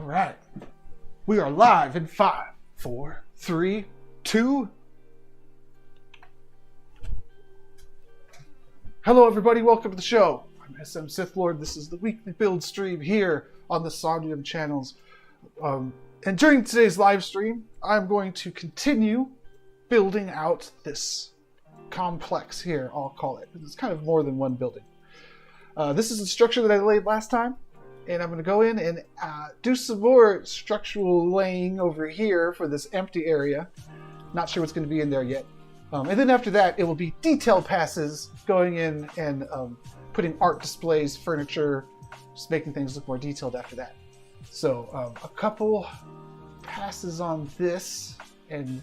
right. We are live in 5, 4, 3, 2. Hello, everybody. Welcome to the show. I'm SM SithLord. This is the weekly build stream here on the Somnium channels. And during today's live stream, I'm going to continue building out this complex here, I'll call it. It's kind of more than one building. This is the structure that I laid last time. And I'm going to go in and do some more structural laying over here for this empty area. Not sure what's going to be in there yet. And then after that, it will be detail passes going in and putting art displays, furniture, just making things look more detailed after that. So a couple passes on this, and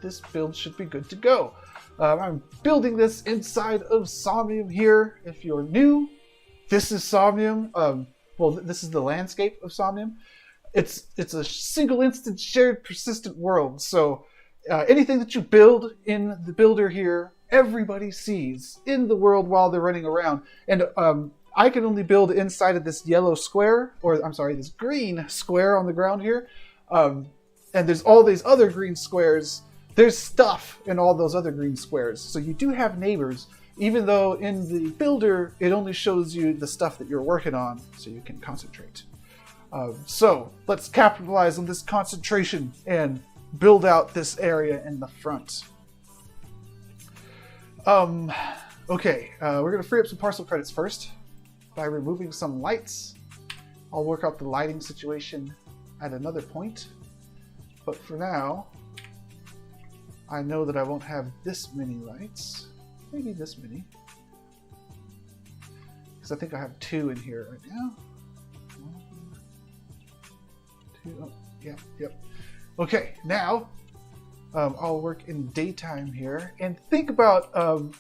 this build should be good to go. I'm building this inside of Somnium here. If you're new, this is Somnium. Well, this is the landscape of Somnium. It's a single instance shared persistent world. So anything that you build in the builder here, everybody sees in the world while they're running around. And I can only build inside of this yellow square, or I'm sorry, this green square on the ground here. And there's all these other green squares. There's stuff in all those other green squares. So you do have neighbors, even though in the builder, it only shows you the stuff that you're working on so you can concentrate. So let's capitalize on this concentration and build out this area in the front. Okay, we're gonna free up some parcel credits first by removing some lights. I'll work out the lighting situation at another point. But for now, I know that I won't have this many lights. Maybe this many. Because I think I have 2 in here right now. 1, 2, oh, yep. Okay, now I'll work in daytime here and think about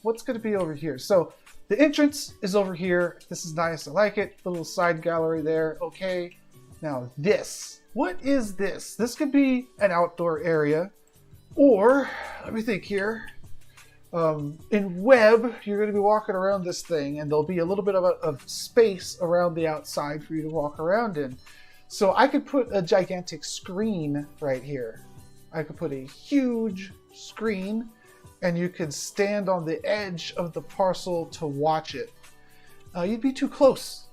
what's going to be over here. So the entrance is over here. This is nice. I like it. Little side gallery there. Okay. Now this. What is this? This could be an outdoor area. Or, let me think here. In web, you're going to be walking around this thing, and there'll be a little bit of space around the outside for you to walk around in. So I could put a gigantic screen right here. I could put a huge screen, and you could stand on the edge of the parcel to watch it. You'd be too close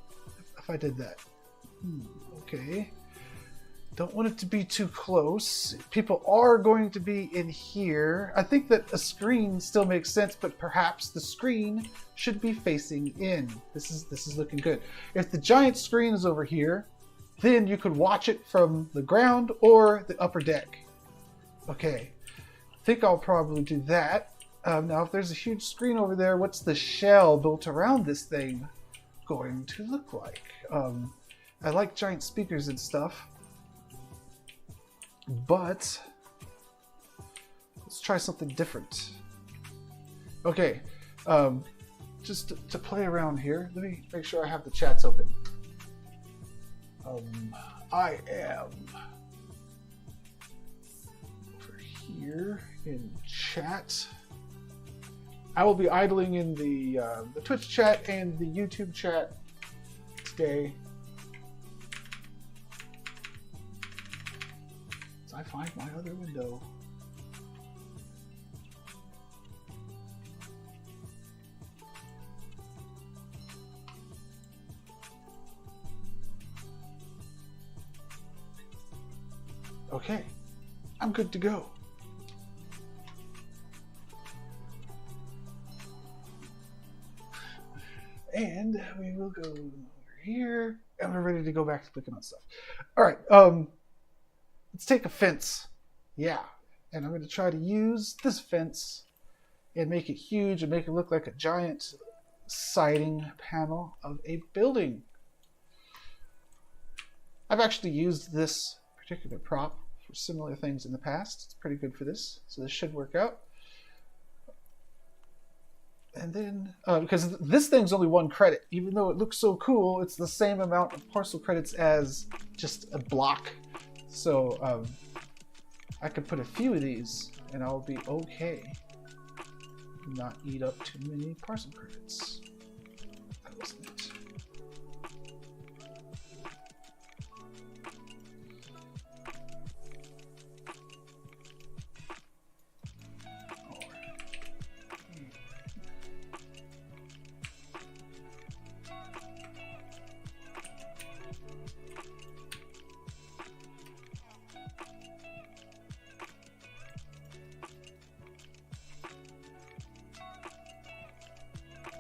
if I did that. Okay. Don't want it to be too close. People are going to be in here. I think that a screen still makes sense, but perhaps the screen should be facing in. This is looking good. If the giant screen is over here, then you could watch it from the ground or the upper deck. Okay, I think I'll probably do that. Now, if there's a huge screen over there, what's the shell built around this thing going to look like? I like giant speakers and stuff. But let's try something different. Okay, just to play around here, let me make sure I have the chats open. I am over here in chat. I will be idling in the Twitch chat and the YouTube chat today. I find my other window. Okay, I'm good to go. And we will go over here, and we're ready to go back to clicking on stuff. All right, let's take a fence. Yeah. And I'm going to try to use this fence and make it huge and make it look like a giant siding panel of a building. I've actually used this particular prop for similar things in the past. It's pretty good for this. So this should work out. And then, because this thing's only 1 credit, even though it looks so cool, it's the same amount of parcel credits as just a block. So I could put a few of these and I'll be okay. Not eat up too many parcel credits. That wasn't it.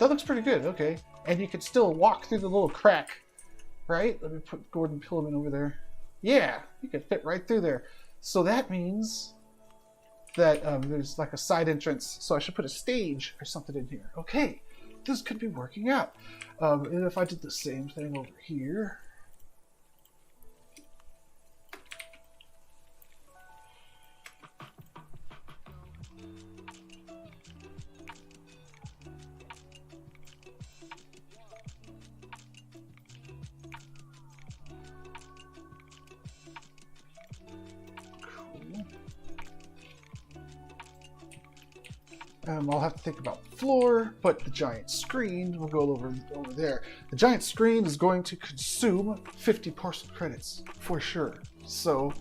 That looks pretty good. Okay. And you can still walk through the little crack, right? Let me put Gordon Pillman over there. Yeah, you can fit right through there. So that means that there's like a side entrance. So I should put a stage or something in here. Okay, this could be working out. And if I did the same thing over here. I'll have to think about the floor, but the giant screen will go over there. The giant screen is going to consume 50 parcel credits for sure. So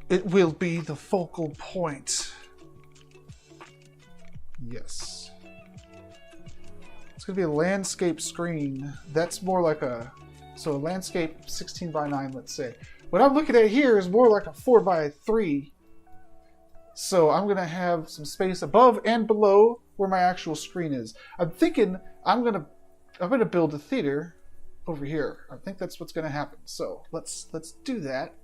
it will be the focal point. Yes. It's going to be a landscape screen. That's more like a landscape 16 by 9, let's say. What I'm looking at here is more like a 4 by 3. So I'm going to have some space above and below where my actual screen is. I'm thinking I'm going to build a theater over here. I think that's what's going to happen. So let's do that.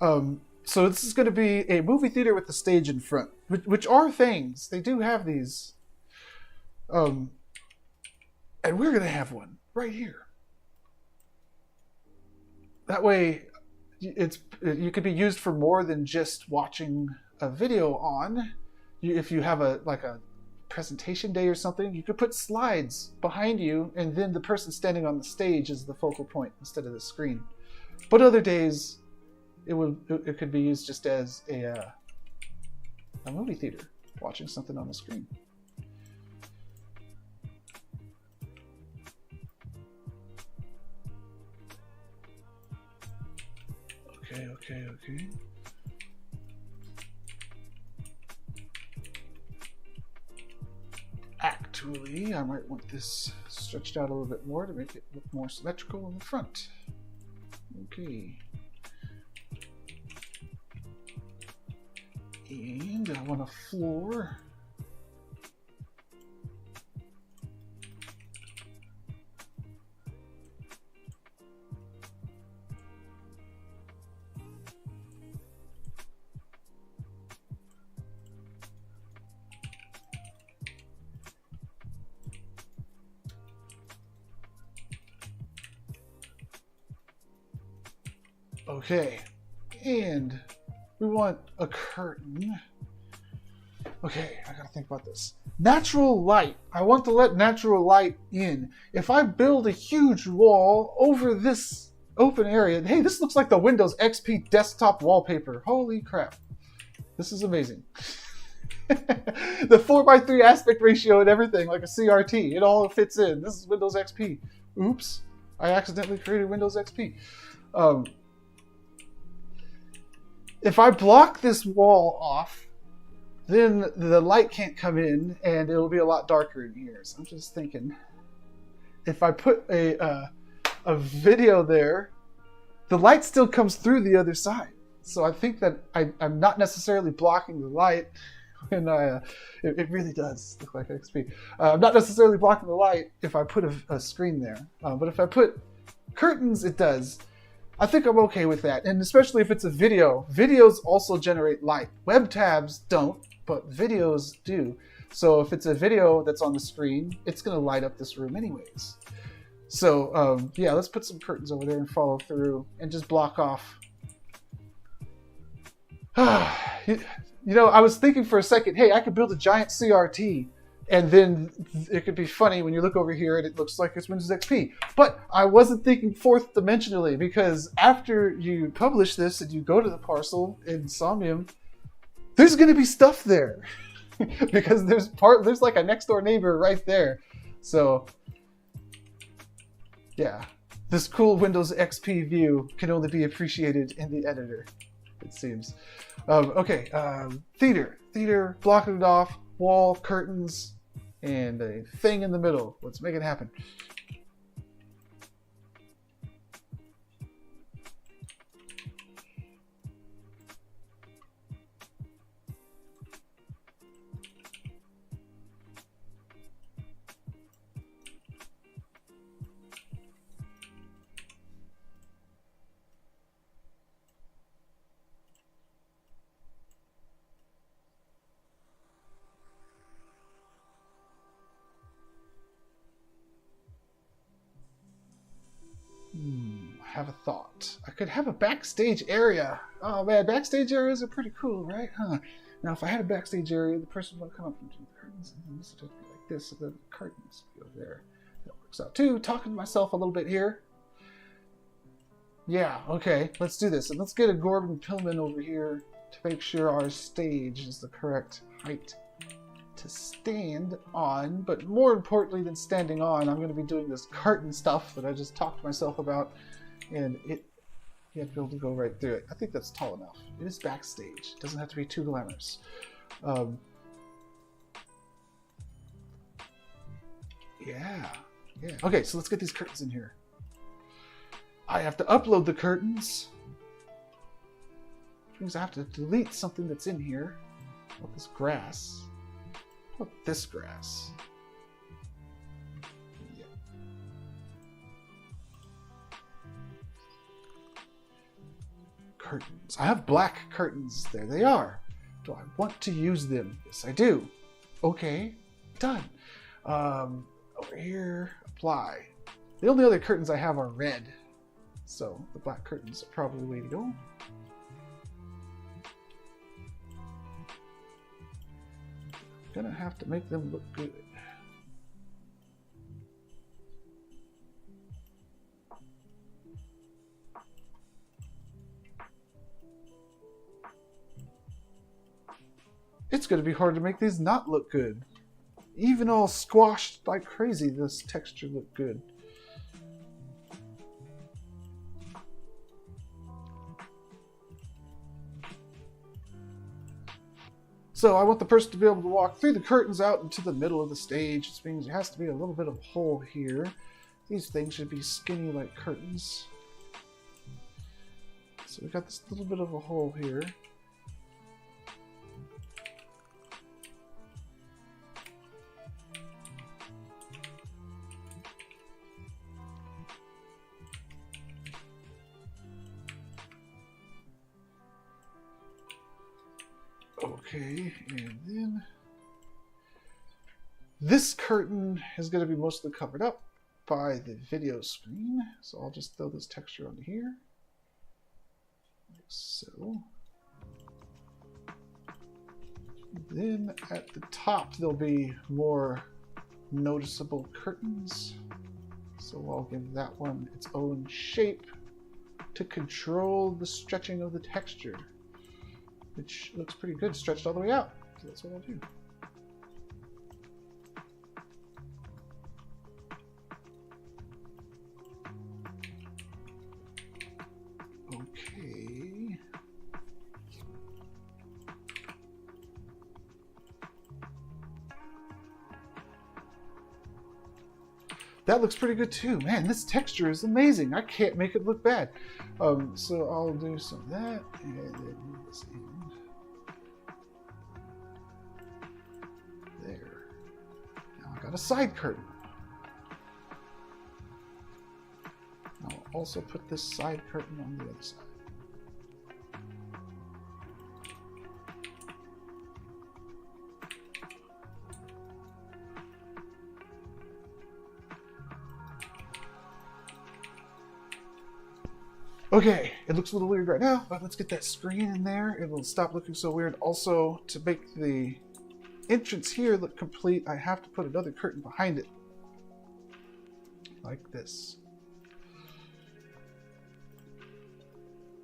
So this is going to be a movie theater with the stage in front, which are things. They do have these. And we're going to have one right here. That way you could be used for more than just watching a video on. If you have a presentation day or something, you could put slides behind you, and then the person standing on the stage is the focal point instead of the screen. But other days, it could be used just as a movie theater, watching something on the screen. Okay. Actually, I might want this stretched out a little bit more to make it look more symmetrical in the front. Okay. And I want a floor. Okay, and we want a curtain. Okay, I gotta think about this. Natural light. I want to let natural light in. If I build a huge wall over this open area, hey, this looks like the Windows XP desktop wallpaper. Holy crap. This is amazing. The 4:3 aspect ratio and everything, like a CRT, it all fits in. This is Windows XP. Oops, I accidentally created Windows XP. If I block this wall off, then the light can't come in and it'll be a lot darker in here. So I'm just thinking, if I put a video there, the light still comes through the other side. So I think that I'm not necessarily blocking the light. And it really does look like XP. I'm not necessarily blocking the light if I put a screen there. But if I put curtains, it does. I think I'm okay with that. And especially if it's a video. Videos also generate light. Web tabs don't, but videos do. So if it's a video that's on the screen, it's going to light up this room anyways. So yeah, let's put some curtains over there and follow through and just block off. You know, I was thinking for a second, hey, I could build a giant CRT and then it could be funny when you look over here and it looks like it's Windows XP. But I wasn't thinking fourth dimensionally, because after you publish this and you go to the parcel in Somnium, there's going to be stuff there because there's like a next door neighbor right there. So yeah, this cool Windows XP view can only be appreciated in the editor, it seems. Okay, theater, blocking it off, wall, curtains, and a thing in the middle. Let's make it happen. have a thought. I could have a backstage area. Oh man, backstage areas are pretty cool, right? Huh? Now, if I had a backstage area, the person would come up into the curtains, and this would just be like this, so the curtains would be over there. That works out too. Talking to myself a little bit here. Yeah, okay, let's do this. And let's get a Corbin Pillman over here to make sure our stage is the correct height to stand on. But more importantly than standing on, I'm going to be doing this curtain stuff that I just talked to myself about. And you have to be able to go right through it. I think that's tall enough. It is backstage. It doesn't have to be too glamorous. Yeah. Okay, so let's get these curtains in here. I have to upload the curtains. Which means I have to delete something that's in here. What about this grass? What about this grass? Yeah. Curtains. I have black curtains. There they are. Do I want to use them? Yes, I do. Okay, done. Over here, apply. The only other curtains I have are red. So the black curtains are probably the way to go. Gonna have to make them look good. It's gonna be hard to make these not look good. Even all squashed like crazy, this texture looked good. So I want the person to be able to walk through the curtains out into the middle of the stage, which means there has to be a little bit of a hole here. These things should be skinny like curtains. So we got this little bit of a hole here. Okay, and then this curtain is going to be mostly covered up by the video screen. So I'll just throw this texture onto here, like so. Then at the top there'll be more noticeable curtains. So I'll give that one its own shape to control the stretching of the texture, which looks pretty good, stretched all the way out. So that's what I'll do. Okay. That looks pretty good too. Man, this texture is amazing. I can't make it look bad. So I'll do some of that and then move this in. There. Now I got a side curtain. I'll also put this side curtain on the other side. Okay, it looks a little weird right now, but let's get that screen in there. It will stop looking so weird. Also, to make the entrance here look complete, I have to put another curtain behind it. Like this.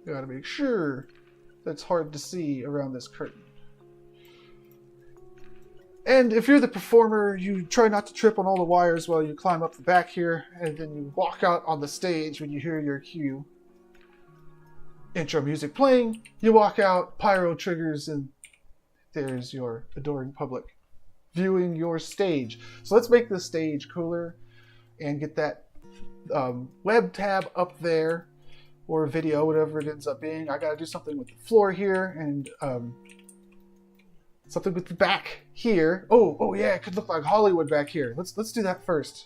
Gotta make sure that's hard to see around this curtain. And if you're the performer, you try not to trip on all the wires while you climb up the back here, and then you walk out on the stage when you hear your cue. Intro music playing, you walk out, pyro triggers, and there's your adoring public viewing your stage. So let's make the stage cooler and get that web tab up there, or video, whatever it ends up being. I gotta do something with the floor here and something with the back here. Oh yeah, it could look like Hollywood back here. Let's do that first.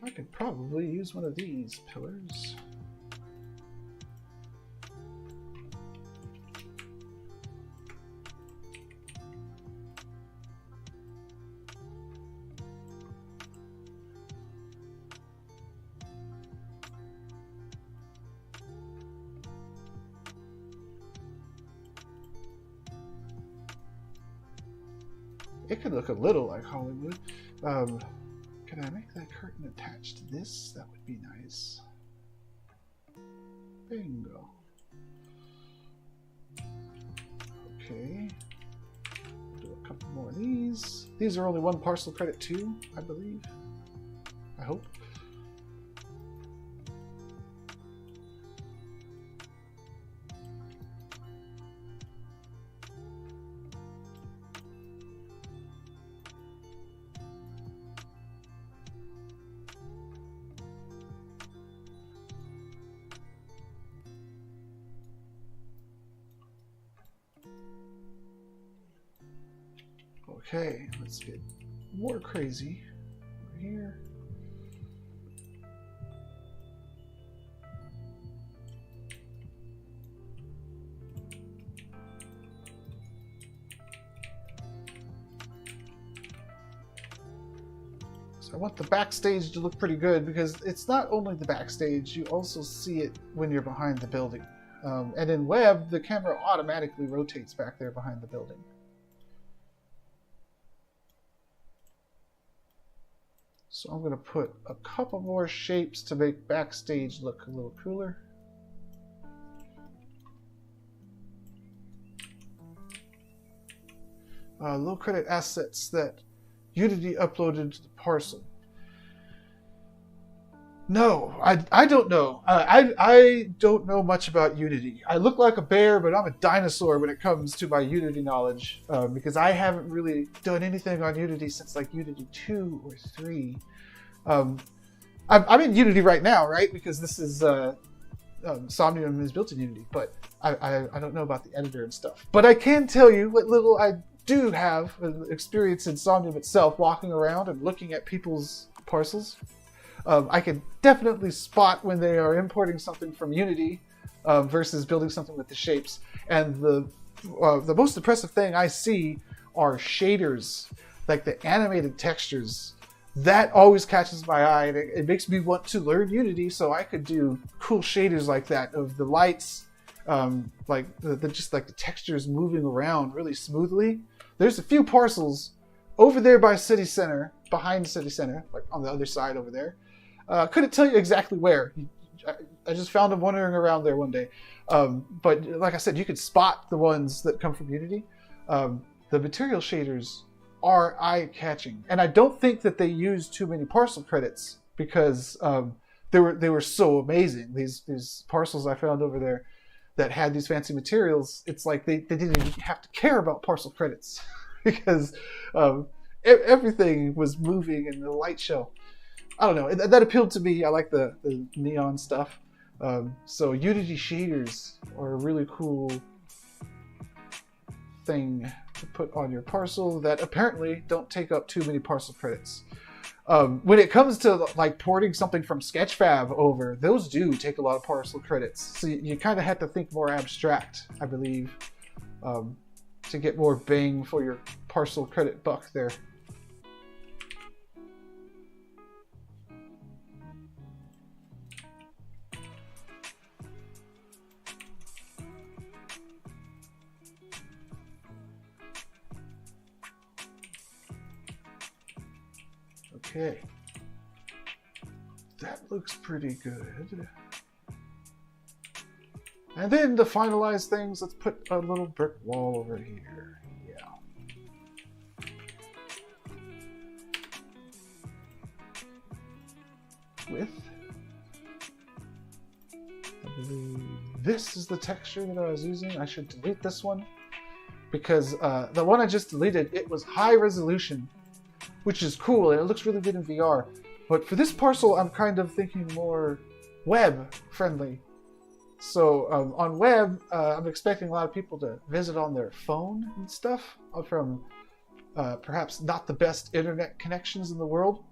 I could probably use one of these pillars. It could look a little like Hollywood. Can I make that curtain attached to this? That would be nice. Bingo. Okay. Do a couple more of these. These are only one parcel credit too, I believe. I hope. Okay, let's get more crazy over here. So I want the backstage to look pretty good because it's not only the backstage, you also see it when you're behind the building. And in web, the camera automatically rotates back there behind the building. So I'm going to put a couple more shapes to make backstage look a little cooler. Low credit assets that Unity uploaded to the parcel. No, I don't know. I don't know much about Unity. I look like a bear, but I'm a dinosaur when it comes to my Unity knowledge, because I haven't really done anything on Unity since like Unity 2 or 3. I'm in Unity right now, right? Because this is Somnium is built in Unity, but I don't know about the editor and stuff. But I can tell you what little I do have experience in Somnium itself, walking around and looking at people's parcels. I can definitely spot when they are importing something from Unity versus building something with the shapes. And the most impressive thing I see are shaders, like the animated textures. That always catches my eye, and it makes me want to learn Unity so I could do cool shaders like that of the lights, like just like the textures moving around really smoothly. There's a few parcels over there by City Center, behind City Center, like on the other side over there. Couldn't tell you exactly where. I just found them wandering around there one day. But like I said, you could spot the ones that come from Unity. The material shaders are eye-catching, and I don't think that they used too many parcel credits because they were so amazing. These parcels I found over there that had these fancy materials, it's like they didn't even have to care about parcel credits because everything was moving in the light show. I don't know. That appealed to me. I like the neon stuff. So Unity shaders are a really cool thing to put on your parcel that apparently don't take up too many parcel credits. When it comes to like porting something from Sketchfab over, those do take a lot of parcel credits. So you kind of have to think more abstract, I believe, to get more bang for your parcel credit buck there. Okay, that looks pretty good. And then to finalize things, let's put a little brick wall over here. Yeah. With, I believe this is the texture that I was using. I should delete this one because the one I just deleted, it was high resolution, which is cool, and it looks really good in VR. But for this parcel, I'm kind of thinking more web-friendly. So on web, I'm expecting a lot of people to visit on their phone and stuff from perhaps not the best internet connections in the world.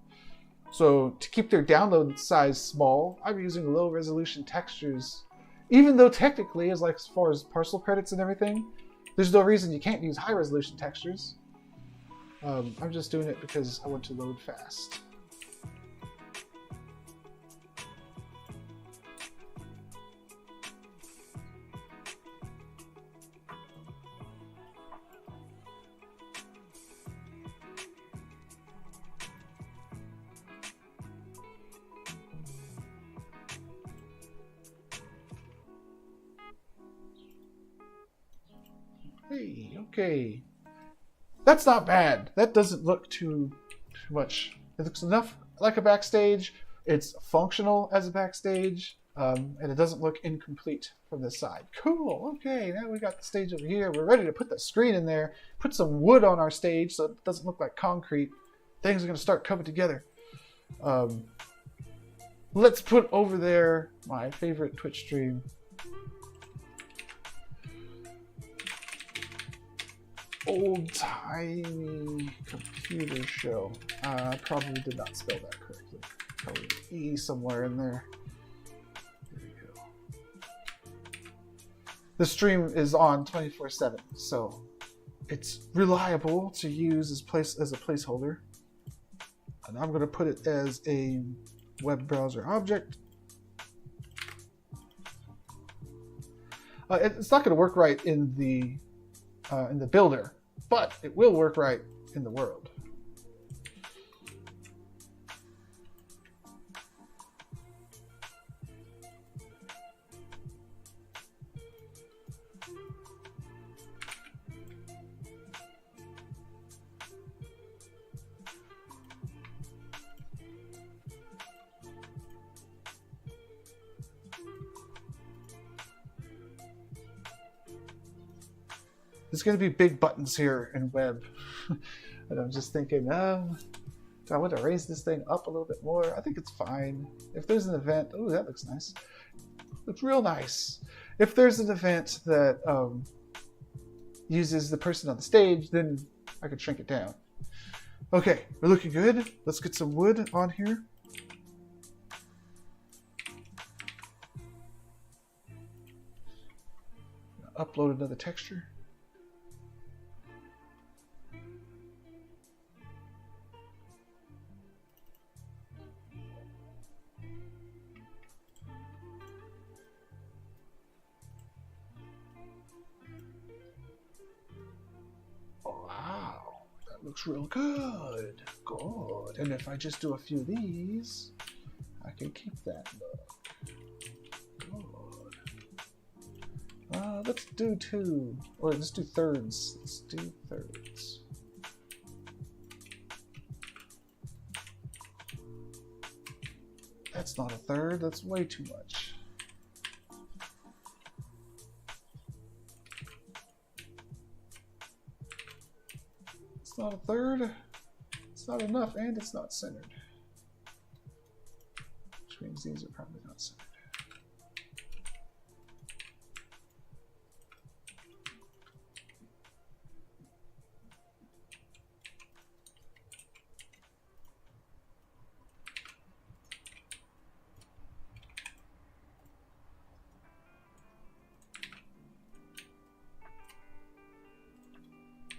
So to keep their download size small, I'm using low-resolution textures. Even though technically, as far as parcel credits and everything, there's no reason you can't use high-resolution textures. I'm just doing it because I want to load fast. Hey, okay. That's not bad. That doesn't look too much. It looks enough like a backstage. It's functional as a backstage. And it doesn't look incomplete from this side. Cool. Okay, now we got the stage over here. We're ready to put the screen in there. Put some wood on our stage so it doesn't look like concrete. Things are going to start coming together. Let's put over there my favorite Twitch stream. Old-timey computer show. I probably did not spell that correctly. Probably an E somewhere in there. There we go. The stream is on 24/7, so it's reliable to use as a placeholder. And I'm going to put it as a web browser object. It's not going to work right in the builder, but it will work right in the world. There's going to be big buttons here in web. And I'm just thinking, do I want to raise this thing up a little bit more? I think it's fine. If there's an event, oh, that looks nice. Looks real nice. If there's an event that uses the person on the stage, then I could shrink it down. Okay, we're looking good. Let's get some wood on here. Upload another texture. Looks real good. Good. And if I just do a few of these, I can keep that look. Good. Let's do 2, or let's do thirds. Let's do thirds. That's not a third. That's way too much. It's not a third, it's not enough, and it's not centered. Which means these are probably not centered.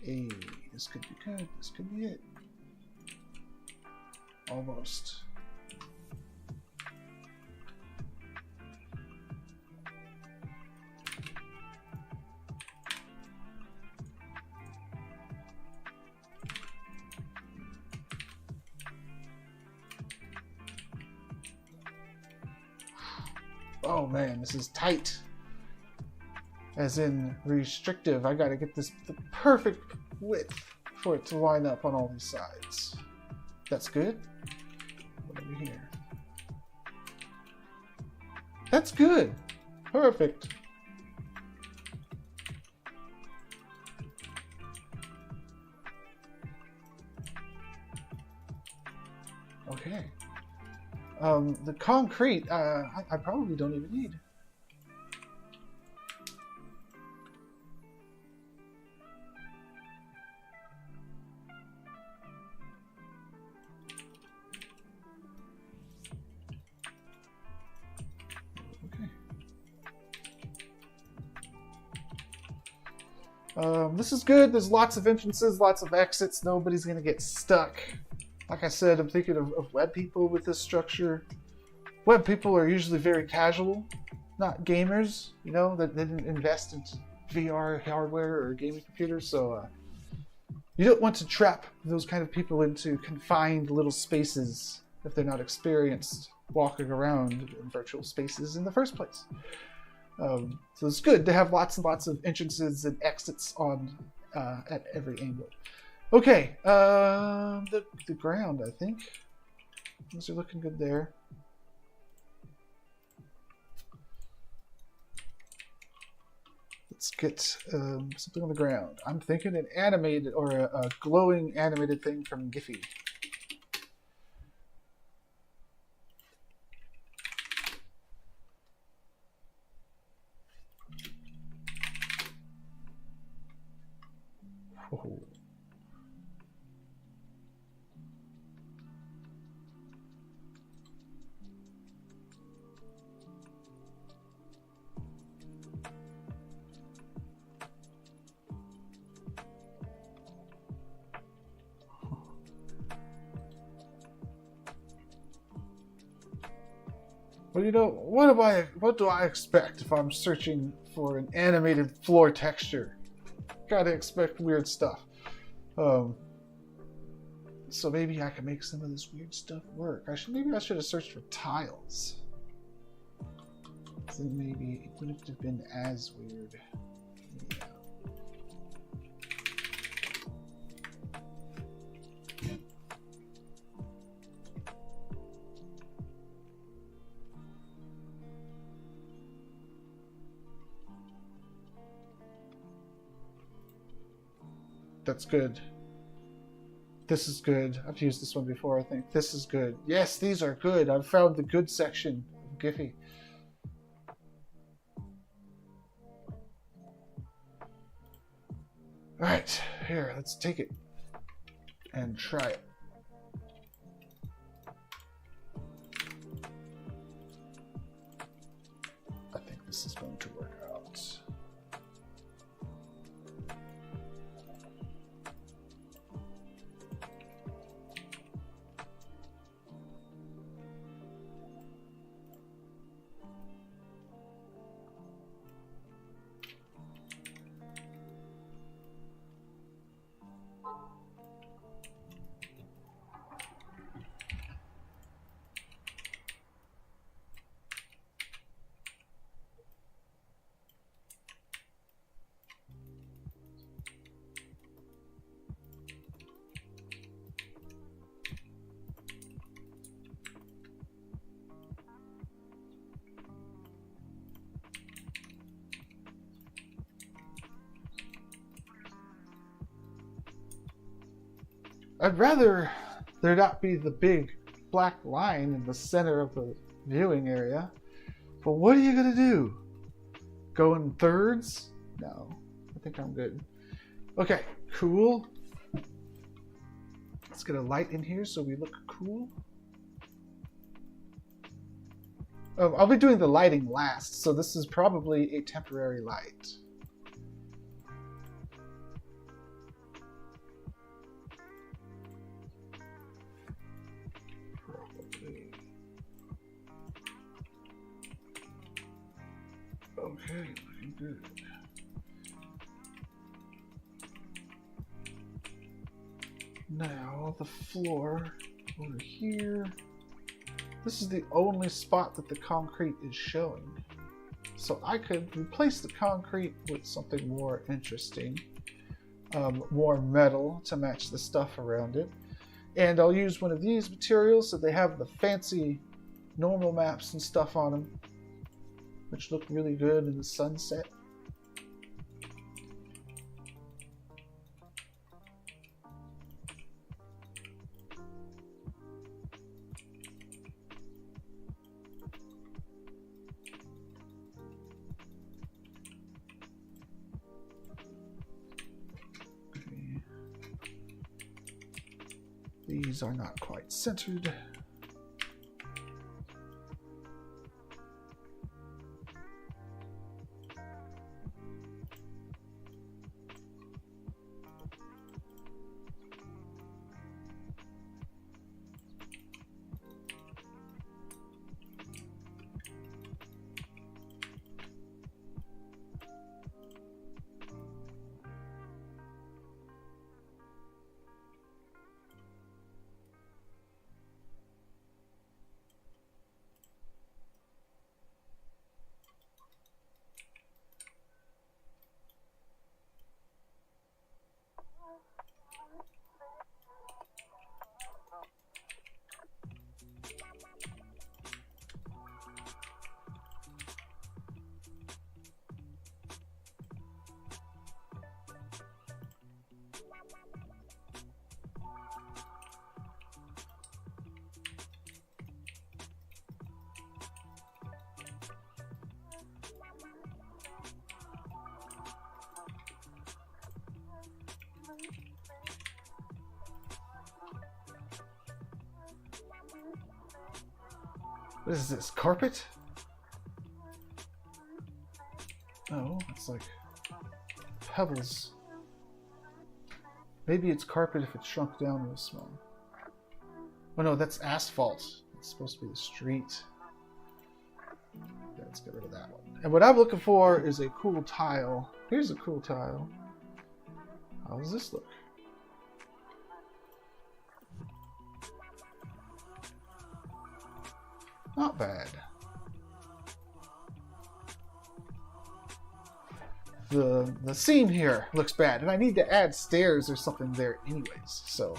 Hey, this could be good. This could be it. Almost. Oh man, this is tight. As in restrictive. I gotta get this the perfect width for it to line up on all these sides. That's good. What over here? That's good. Perfect. Okay. The concrete, I probably don't even need. This is good. There's lots of entrances, lots of exits. Nobody's going to get stuck. Like I said, I'm thinking of web people with this structure. Web people are usually very casual, not gamers, you know, that didn't invest into VR hardware or gaming computers. So you don't want to trap those kind of people into confined little spaces if they're not experienced walking around in virtual spaces in the first place. So it's good to have lots and lots of entrances and exits on at every angle. Okay, the ground, I think. Those are looking good there. Let's get something on the ground. I'm thinking an animated or a glowing animated thing from Giphy. Oh. Well, you know, what do I expect if I'm searching for an animated floor texture? Gotta expect weird stuff. So maybe I can make some of this weird stuff work. Maybe I should have searched for tiles. Then maybe it wouldn't have been as weird. Yeah. That's good. This is good. I've used this one before, I think. This is good. Yes, these are good. I've found the good section of Giphy. Alright, here, let's take it and try it. I think this is going to work out. I'd rather there not be the big black line in the center of the viewing area. But what are you going to do? Go in thirds? No, I think I'm good. Okay, cool. Let's get a light in here so we look cool. I'll be doing the lighting last, so this is probably a temporary light. Okay, looking good. Now the floor over here. This is the only spot that the concrete is showing. So I could replace the concrete with something more interesting. More metal to match the stuff around it. And I'll use one of these materials so they have the fancy normal maps and stuff on them, which look really good in the sunset. Okay. These are not quite centered. What is this? Carpet? Oh, it's like pebbles. Maybe it's carpet if it's shrunk down real small. Oh no, that's asphalt. It's supposed to be the street. Let's get rid of that one. And what I'm looking for is a cool tile. Here's a cool tile. How does this look? Not bad. The seam here looks bad, and I need to add stairs or something there anyways. So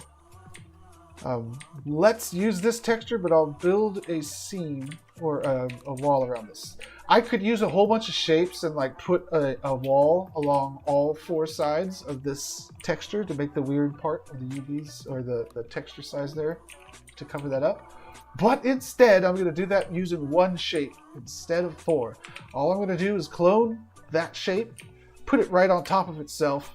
let's use this texture, but I'll build a seam or a wall around this. I could use a whole bunch of shapes and like put a wall along all 4 sides of this texture to make the weird part of the UVs or the texture size there to cover that up. But instead, I'm going to do that using 1 shape instead of 4. All I'm going to do is clone that shape, put it right on top of itself.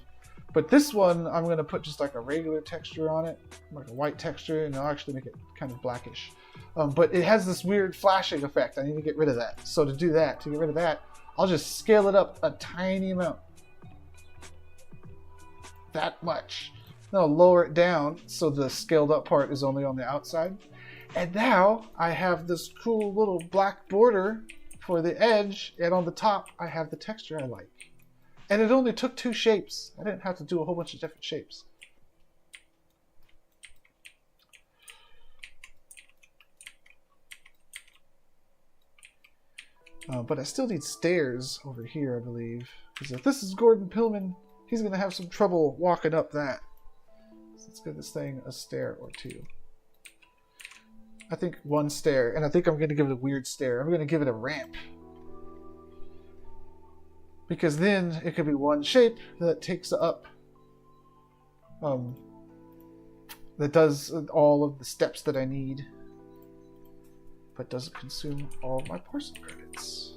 But this one, I'm going to put just like a regular texture on it, like a white texture, and I'll actually make it kind of blackish. But it has this weird flashing effect. I need to get rid of that. So to do that, to get rid of that, I'll just scale it up a tiny amount. That much. Then I'll lower it down so the scaled up part is only on the outside. And now I have this cool little black border for the edge, and on the top I have the texture I like. And it only took 2 shapes. I didn't have to do a whole bunch of different shapes. But I still need stairs over here, I believe. Because if this is Gordon Pillman, he's going to have some trouble walking up that. So let's give this thing a stair or 2. I think 1 stair, and I think I'm going to give it a weird stair. I'm going to give it a ramp. Because then it could be 1 shape that takes up, that does all of the steps that I need, but doesn't consume all of my parcel credits.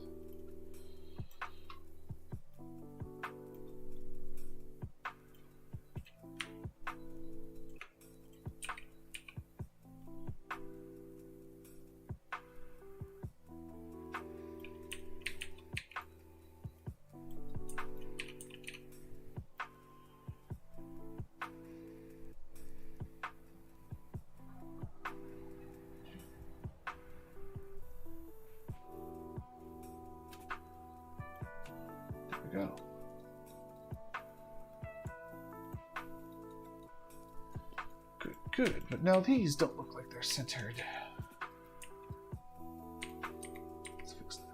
Go. Good, good. But now these don't look like they're centered. Let's fix that.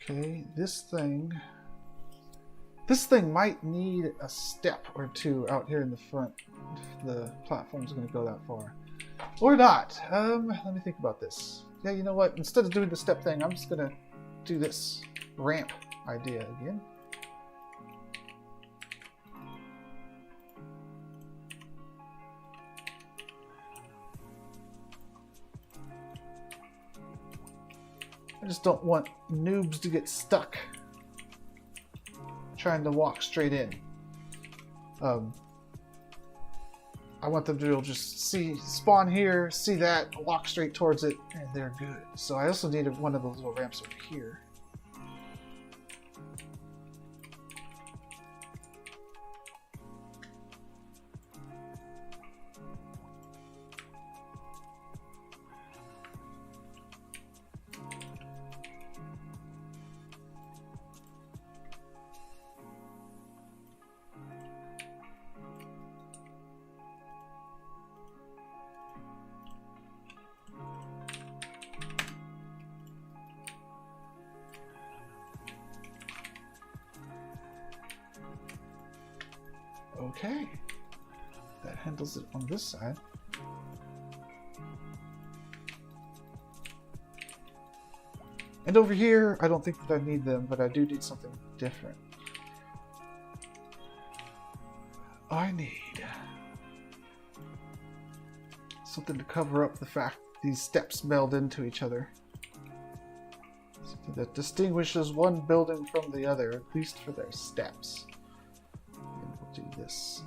Okay, this thing might need a step or 2 out here in the front if the platform's going to go that far. Or not. Let me think about this. Yeah, you know what? Instead of doing the step thing, I'm just going to do this ramp idea again. I just don't want noobs to get stuck trying to walk straight in. I want them to just spawn here, see that, walk straight towards it, and they're good. So I also needed one of those little ramps over here. Okay. That handles it on this side. And over here, I don't think that I need them, but I do need something different. I need something to cover up the fact that these steps meld into each other. Something that distinguishes one building from the other, at least for their steps. And we'll do this.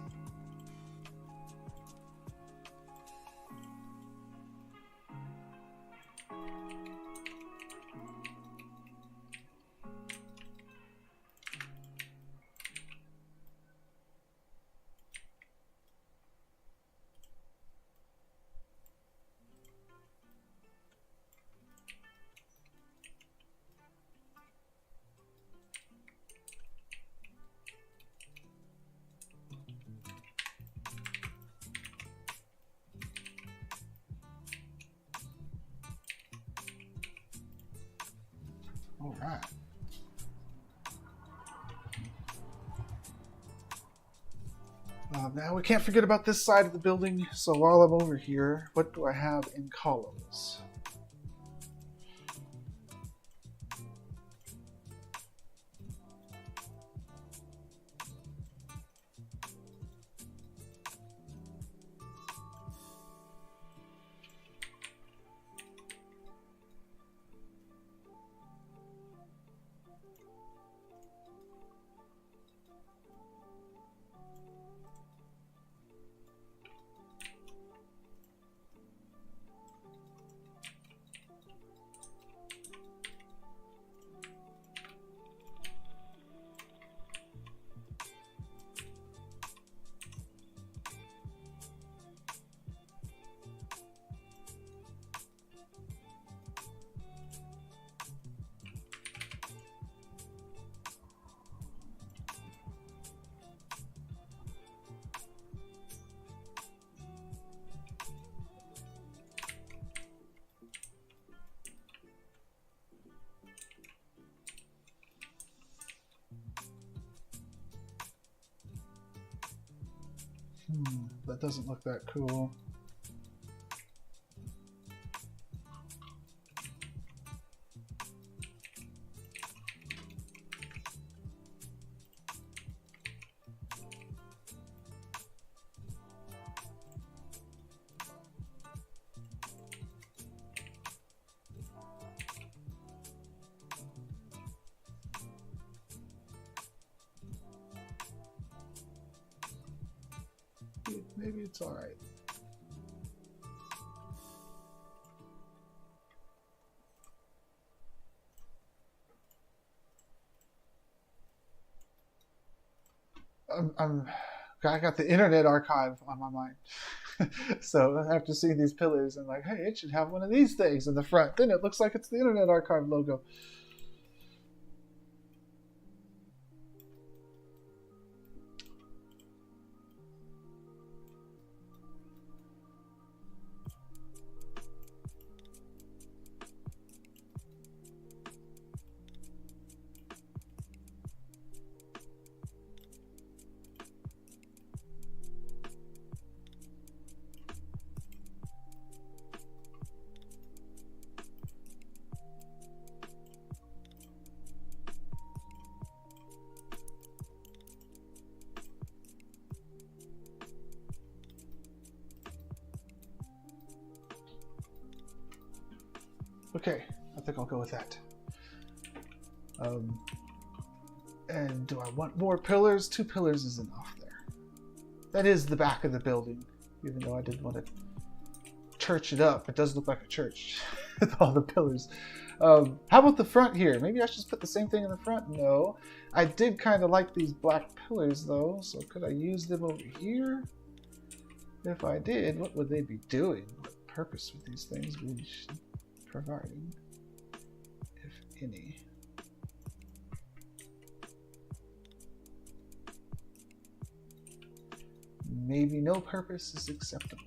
All right. Now we can't forget about this side of the building, so while I'm over here, what do I have in columns? That doesn't look that cool. Maybe it's all right. I got the Internet Archive on my mind. So after seeing these pillars, I'm like, hey, it should have one of these things in the front. Then it looks like it's the Internet Archive logo. Okay, I think I'll go with that. And do I want more pillars? 2 pillars is enough there. That is the back of the building, even though I did want to church it up. It does look like a church with all the pillars. How about the front here? Maybe I should just put the same thing in the front? No. I did kind of like these black pillars though, so could I use them over here? If I did, what would they be doing? What purpose would these things be providing, if any? Maybe no purpose is acceptable.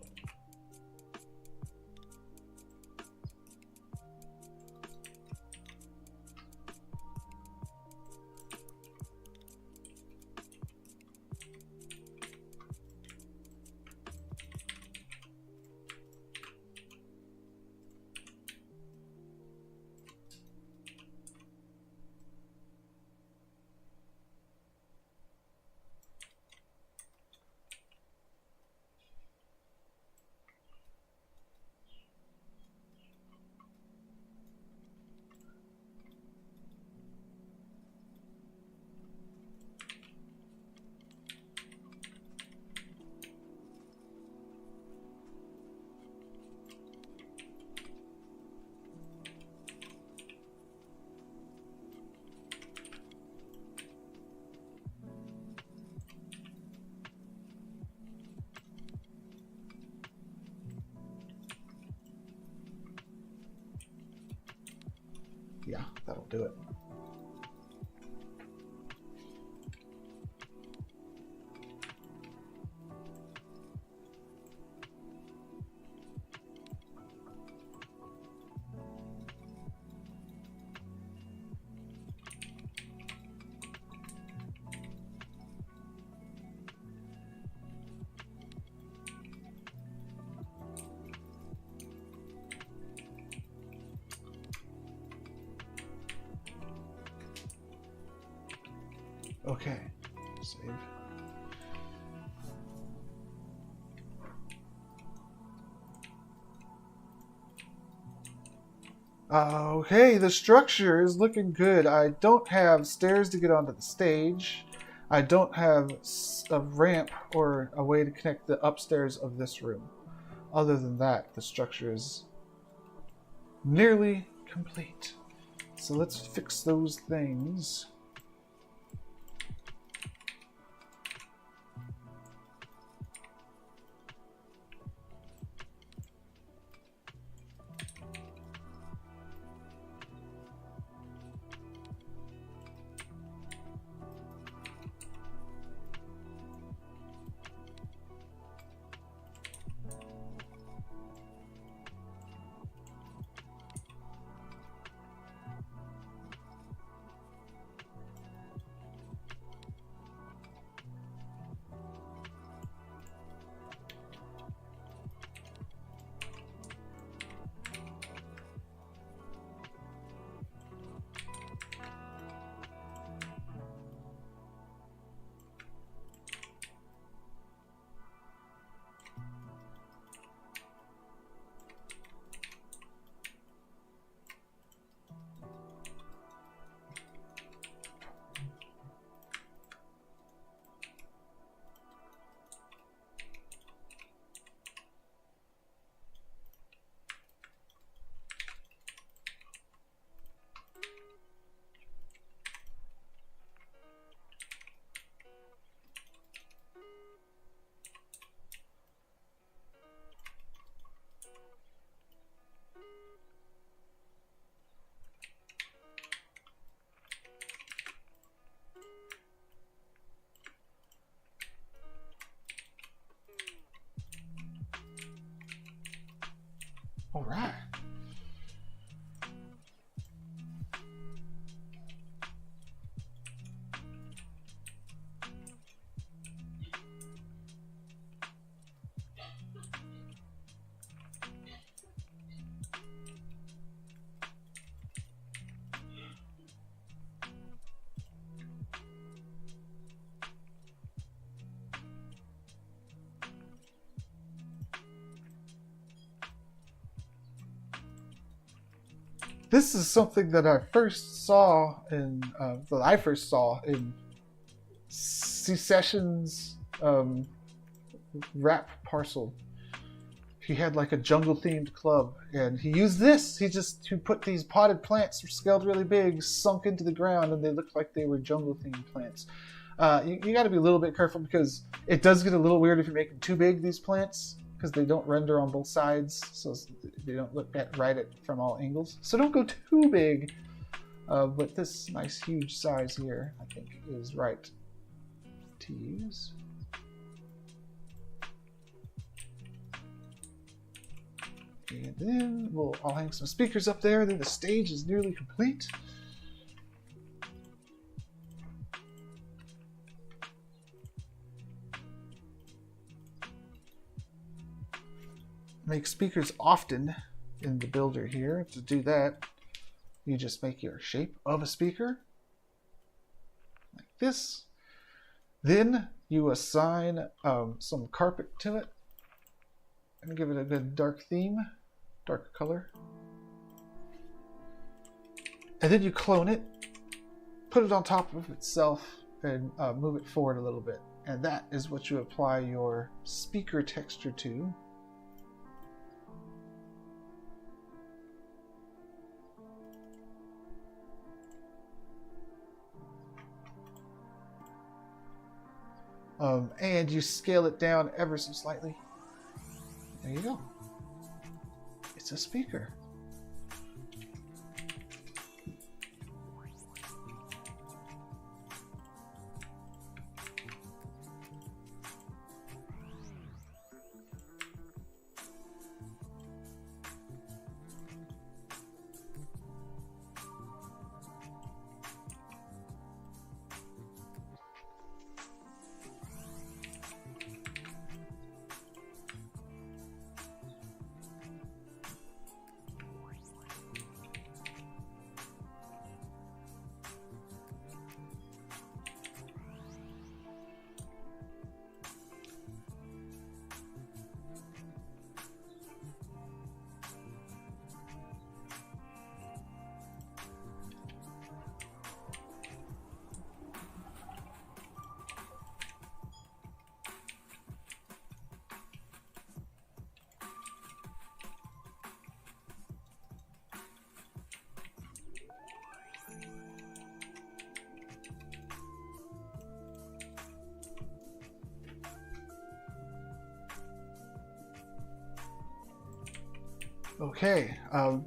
Yeah, that'll do it. Okay, save. Okay, the structure is looking good. I don't have stairs to get onto the stage. I don't have a ramp or a way to connect the upstairs of this room. Other than that, the structure is nearly complete. So let's fix those things. All right. This is something that I first saw in Secession's rap parcel. He had like a jungle themed club, and he used this. He put these potted plants scaled really big, sunk into the ground, and they looked like they were jungle themed plants. You got to be a little bit careful because it does get a little weird if you make them too big, these plants, because they don't render on both sides, so they don't look right from all angles. So don't go too big, but this nice huge size here, I think, is right to use. And then I'll hang some speakers up there. Then the stage is nearly complete. Make speakers often in the builder here. To do that, you just make your shape of a speaker like this. Then you assign some carpet to it and give it a good dark theme, dark color. And then you clone it, put it on top of itself, and move it forward a little bit. And that is what you apply your speaker texture to. And you scale it down ever so slightly. There you go. It's a speaker. Okay,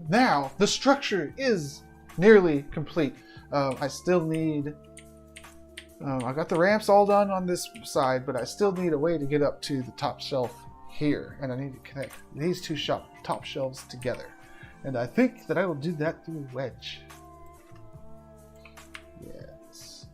now the structure is nearly complete. I still need... I got the ramps all done on this side, but I still need a way to get up to the top shelf here. And I need to connect these two top shelves together. And I think that I will do that through a wedge. Yes.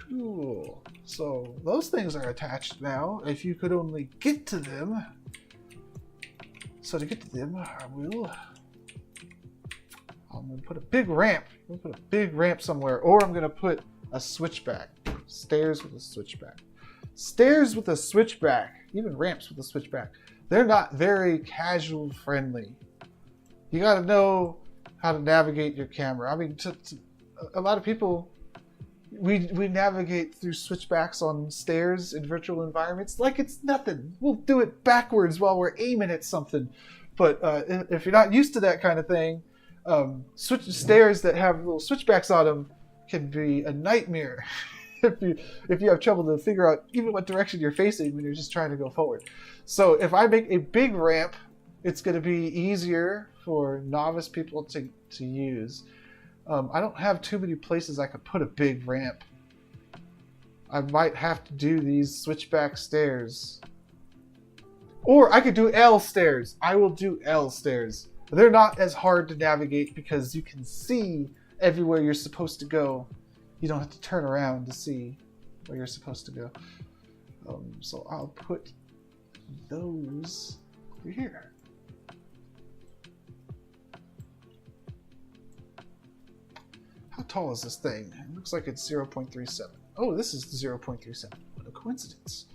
Cool. So those things are attached now. If you could only get to them. So to get to them, I'm going to put a big ramp. I'm going to put a big ramp somewhere, or I'm going to put a switchback. Stairs with a switchback. Stairs with a switchback, even ramps with a switchback, they're not very casual friendly. You got to know how to navigate your camera. I mean, a lot of people, we navigate through switchbacks on stairs in virtual environments like it's nothing. We'll do it backwards while we're aiming at something. But if you're not used to that kind of thing, stairs that have little switchbacks on them can be a nightmare if you have trouble to figure out even what direction you're facing when you're just trying to go forward. So if I make a big ramp, it's going to be easier for novice people to use. I don't have too many places I could put a big ramp. I might have to do these switchback stairs. Or I could do L stairs. I will do L stairs. They're not as hard to navigate because you can see everywhere you're supposed to go. You don't have to turn around to see where you're supposed to go. So I'll put those over here. How tall is this thing? It looks like it's 0.37. Oh, this is 0.37. What a coincidence.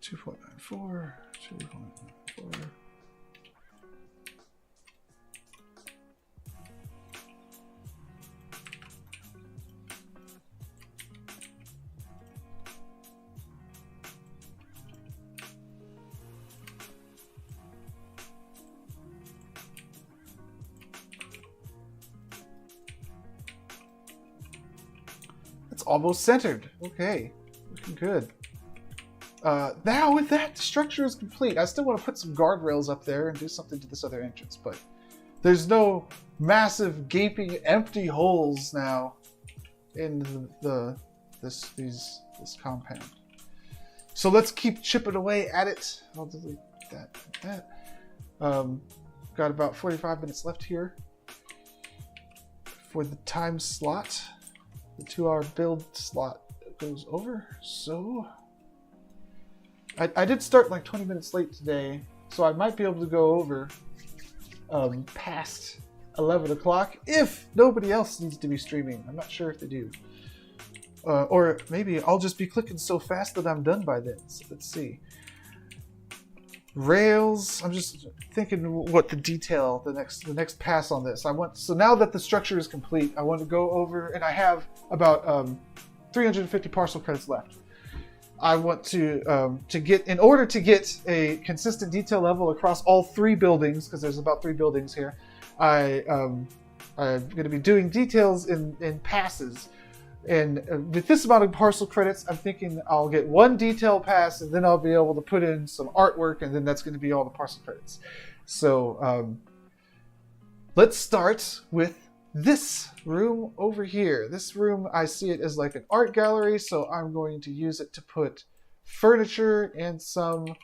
.94, 2.94. It's almost centered. Okay, looking good. Now with that, the structure is complete. I still want to put some guardrails up there and do something to this other entrance, but there's no massive gaping empty holes now in this compound. So let's keep chipping away at it. I'll delete that and that. Got about 45 minutes left here for the time slot. The 2-hour build slot goes over, so I did start like 20 minutes late today, so I might be able to go over past 11 o'clock if nobody else needs to be streaming. I'm not sure if they do. Or maybe I'll just be clicking so fast that I'm done by then. So let's see. Rails. I'm just thinking what the detail, the next pass on this. So now that the structure is complete, I want to go over, and I have about 350 parcel credits left. I want to get, in order to get a consistent detail level across all 3 buildings, because there's about 3 buildings here, I'm going to be doing details in passes. And with this amount of parcel credits, I'm thinking I'll get 1 detail pass, and then I'll be able to put in some artwork, and then that's going to be all the parcel credits. So let's start with this room over here. This room, I see it as like an art gallery, so I'm going to use it to put furniture and some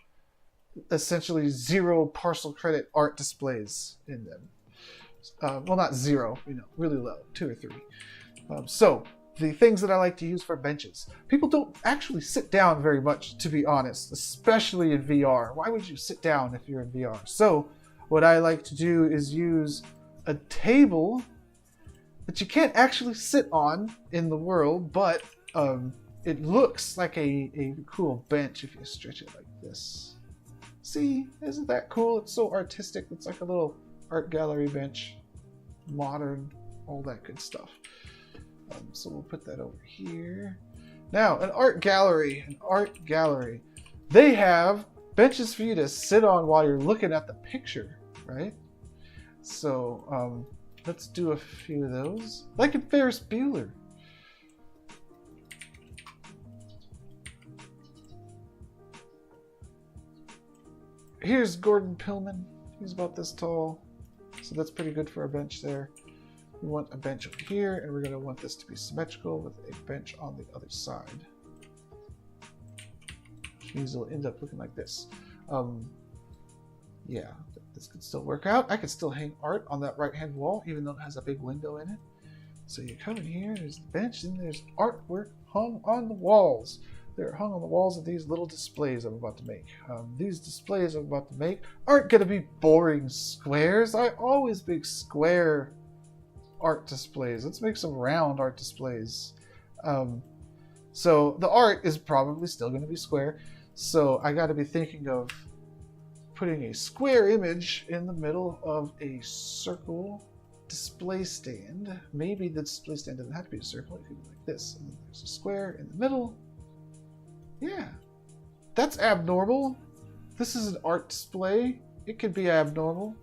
essentially 0 parcel credit art displays in them. Well, not 0, really low, 2 or 3. So the things that I like to use for benches. People don't actually sit down very much, to be honest, especially in VR. Why would you sit down if you're in VR? So what I like to do is use a table that you can't actually sit on in the world, but it looks like a cool bench if you stretch it like this. See, isn't that cool? It's so artistic. It's like a little art gallery bench, modern, all that good stuff. So we'll put that over here. Now, an art gallery, they have benches for you to sit on while you're looking at the picture, right? So let's do a few of those, like in Ferris Bueller. Here's Gordon Pillman. He's about this tall, so that's pretty good for a bench there. We want a bench over here, and we're going to want this to be symmetrical with a bench on the other side. Which means it'll end up looking like this. Yeah, this could still work out. I could still hang art on that right-hand wall, even though it has a big window in it. So you come in here, there's the bench, and there's artwork hung on the walls. They're hung on the walls of these little displays I'm about to make. These displays I'm about to make aren't going to be boring squares. I always make square art displays. Let's make some round art displays. So the art is probably still going to be square. So I got to be thinking of putting a square image in the middle of a circle display stand. Maybe the display stand doesn't have to be a circle. It could be like this. And then there's a square in the middle. Yeah, that's abnormal. This is an art display. It could be abnormal.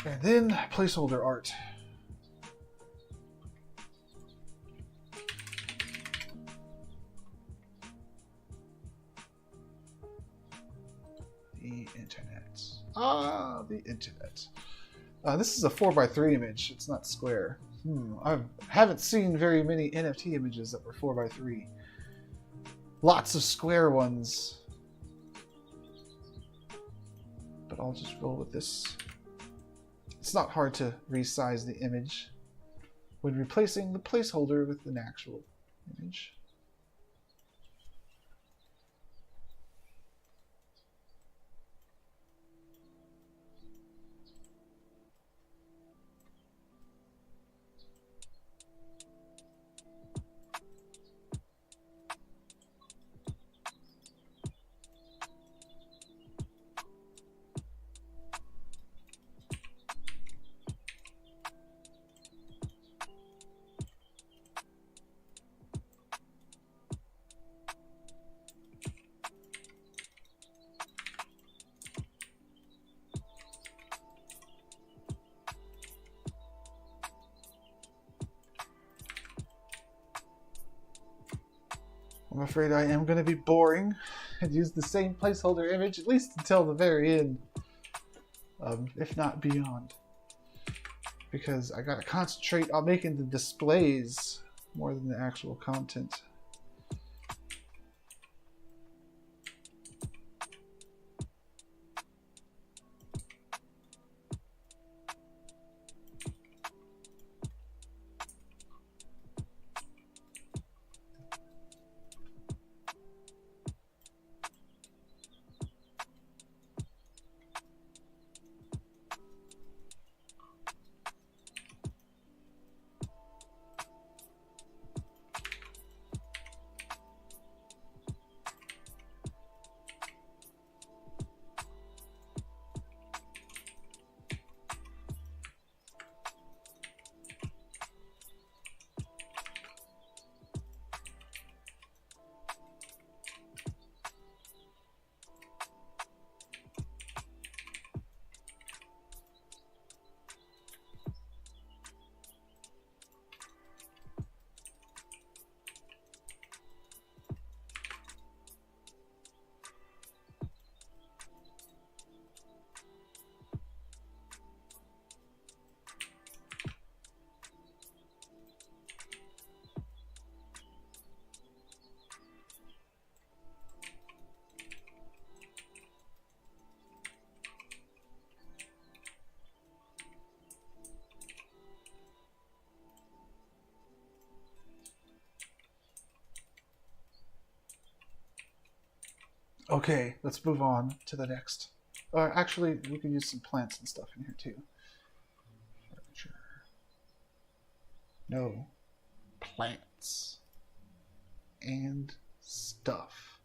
And then placeholder art. The internet. Ah, the internet. This is a 4x3 image. It's not square. I haven't seen very many NFT images that were 4x3. Lots of square ones. But I'll just roll with this. It's not hard to resize the image when replacing the placeholder with an actual image. I'm afraid I am going to be boring and use the same placeholder image at least until the very end, if not beyond, because I got to concentrate on making the displays more than the actual content. Okay, let's move on to the next. Actually, we can use some plants and stuff in here too. Furniture. No. Plants. And stuff.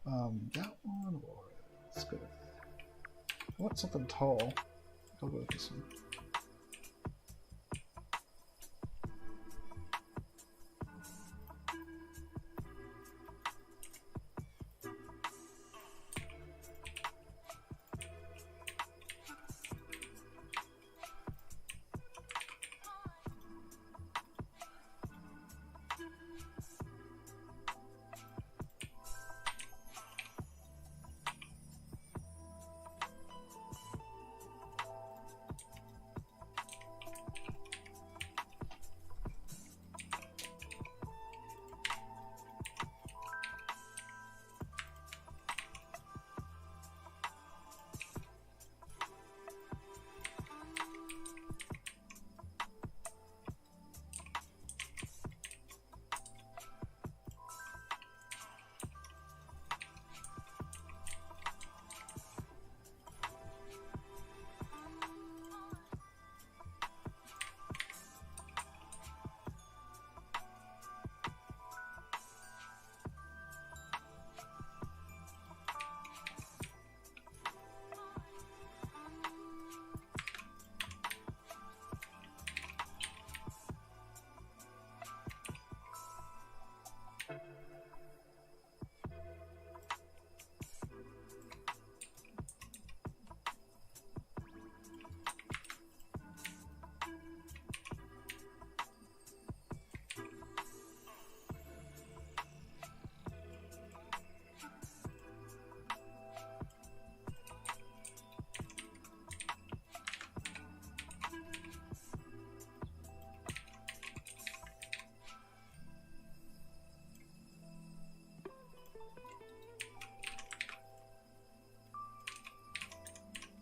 That one, or let's go. I want something tall. I'll go with this one.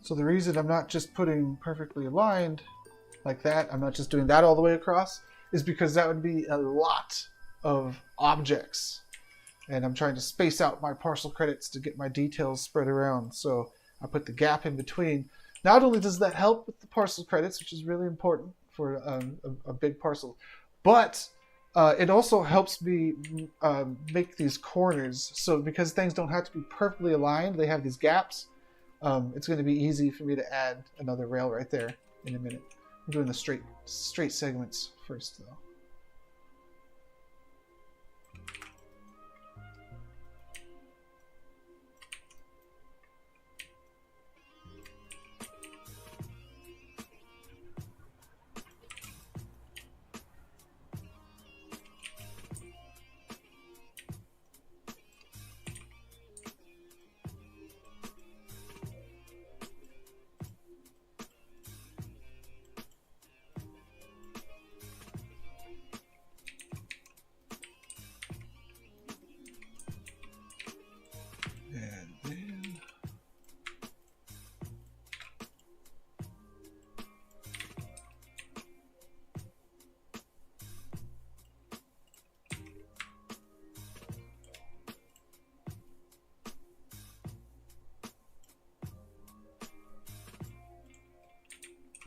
So the reason I'm not just putting perfectly aligned like that, I'm not just doing that all the way across, is because that would be a lot of objects. And I'm trying to space out my parcel credits to get my details spread around. So I put the gap in between. Not only does that help with the parcel credits, which is really important for a big parcel, but it also helps me make these corners. So because things don't have to be perfectly aligned, they have these gaps. It's going to be easy for me to add another rail right there in a minute. I'm doing the straight segments first, though.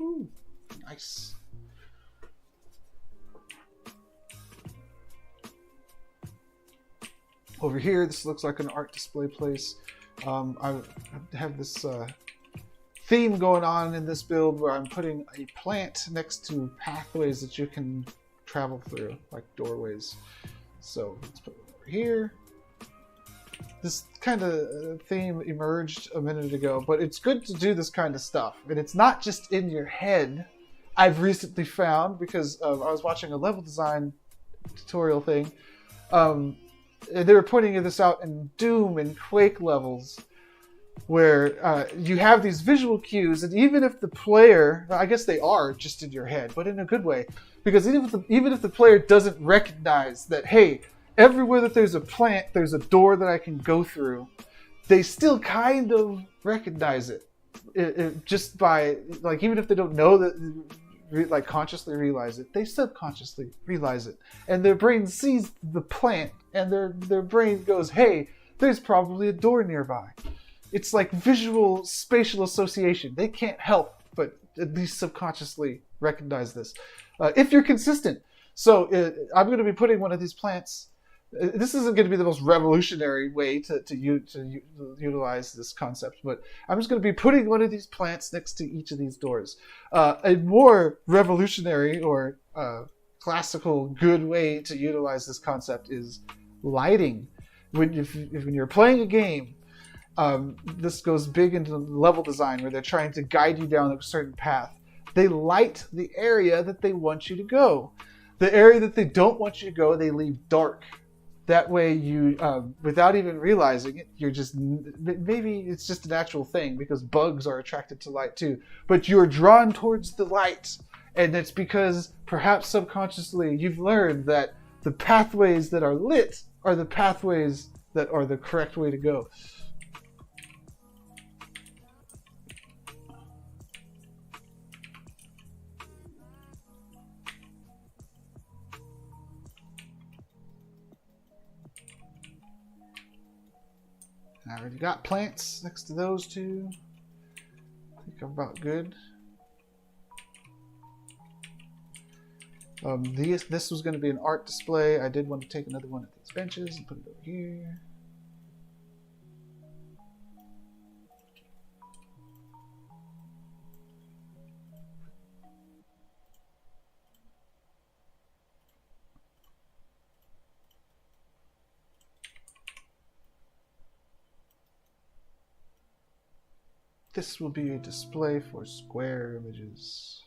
Ooh, nice. Over here, this looks like an art display place. I have this theme going on in this build where I'm putting a plant next to pathways that you can travel through, like doorways. So let's put it over here. This kind of theme emerged a minute ago, but it's good to do this kind of stuff. And it's not just in your head, I've recently found, because I was watching a level design tutorial thing. They were pointing this out in Doom and Quake levels, where you have these visual cues, and even if the player, I guess they are just in your head, but in a good way, because even if the player doesn't recognize that, hey, everywhere that there's a plant, there's a door that I can go through, they still kind of recognize it. It just by, like, even if they don't know that, like, consciously realize it, they subconsciously realize it. And their brain sees the plant, and their brain goes, hey, there's probably a door nearby. It's like visual spatial association. They can't help but at least subconsciously recognize this. If you're consistent. So I'm going to be putting one of these plants. This isn't going to be the most revolutionary way to utilize this concept, but I'm just going to be putting one of these plants next to each of these doors. A more revolutionary or classical good way to utilize this concept is lighting. When you're playing a game, this goes big into level design where they're trying to guide you down a certain path. They light the area that they want you to go. The area that they don't want you to go, they leave dark. That way you, without even realizing it, you're just, maybe it's just a natural thing because bugs are attracted to light too, but you're drawn towards the light. And it's because perhaps subconsciously you've learned that the pathways that are lit are the pathways that are the correct way to go. I already got plants next to those two. I think I'm about good. This was going to be an art display. I did want to take another one of these benches and put it over here. This will be a display for square images.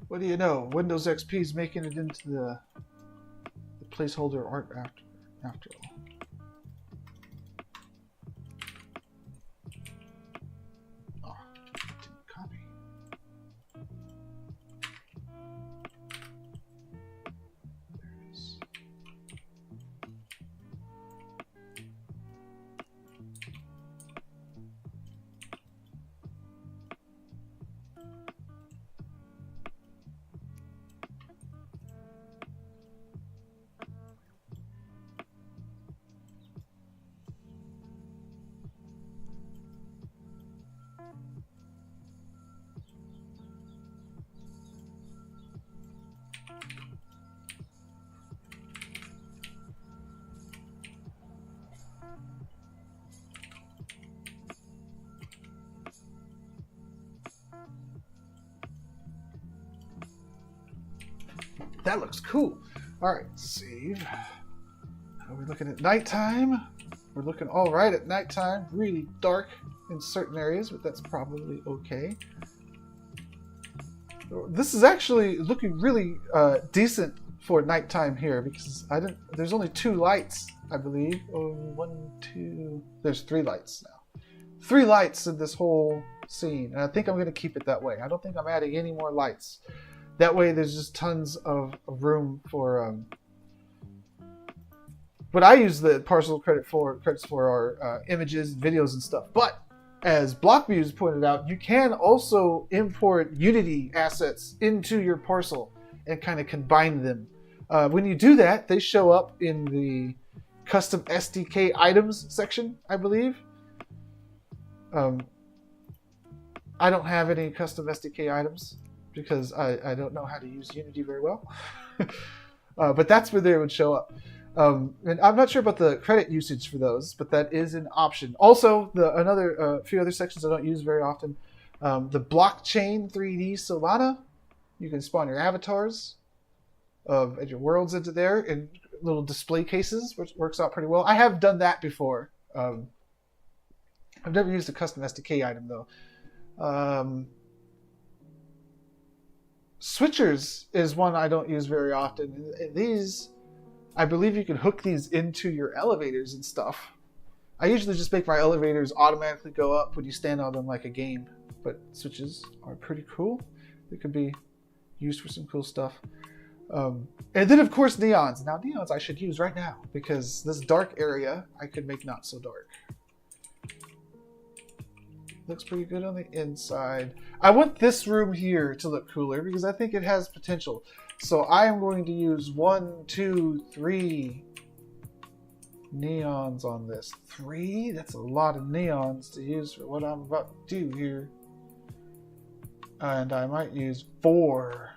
What do you know? Windows XP is making it into the placeholder art after all. Oh, didn't copy. There it is. That looks cool. All right, save. Are we looking at nighttime? We're looking all right at nighttime. Really dark in certain areas, but that's probably okay. This is actually looking really decent for nighttime here because there's only 2 lights, I believe. Oh, 1, 2. There's 3 lights now. 3 lights in this whole scene, and I think I'm going to keep it that way. I don't think I'm adding any more lights. That way there's just tons of room for what I use the partial credits for are images, videos, and stuff. But as Blockviews pointed out, you can also import Unity assets into your parcel and kind of combine them. When you do that, they show up in the custom SDK items section, I believe. I don't have any custom SDK items because I don't know how to use Unity very well. But that's where they would show up. And I'm not sure about the credit usage for those, but that is an option. Also, a few other sections I don't use very often. The blockchain 3D Solana, you can spawn your avatars and your worlds into there in little display cases, which works out pretty well. I have done that before. I've never used a custom SDK item though. Switchers is one I don't use very often. And these, I believe you can hook these into your elevators and stuff. I usually just make my elevators automatically go up when you stand on them like a game. But switches are pretty cool. They could be used for some cool stuff. And then of course neons. Now neons I should use right now because this dark area I could make not so dark. Looks pretty good on the inside. I want this room here to look cooler because I think it has potential. So I am going to use 1, 2, 3 neons on this. 3? That's a lot of neons to use for what I'm about to do here. And I might use 4.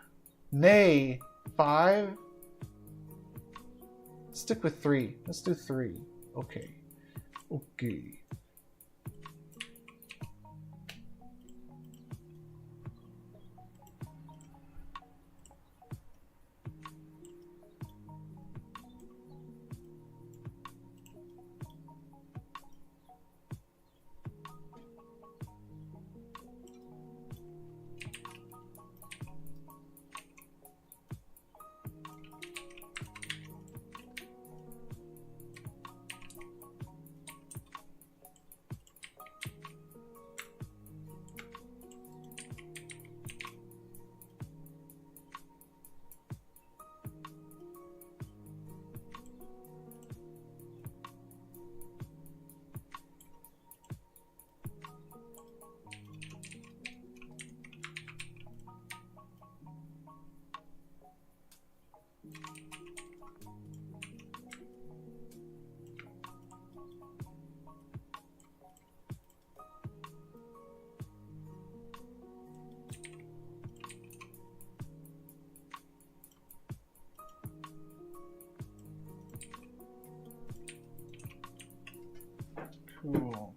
Nay, 5? Stick with 3. Let's do 3. Okay. Okay. Cool.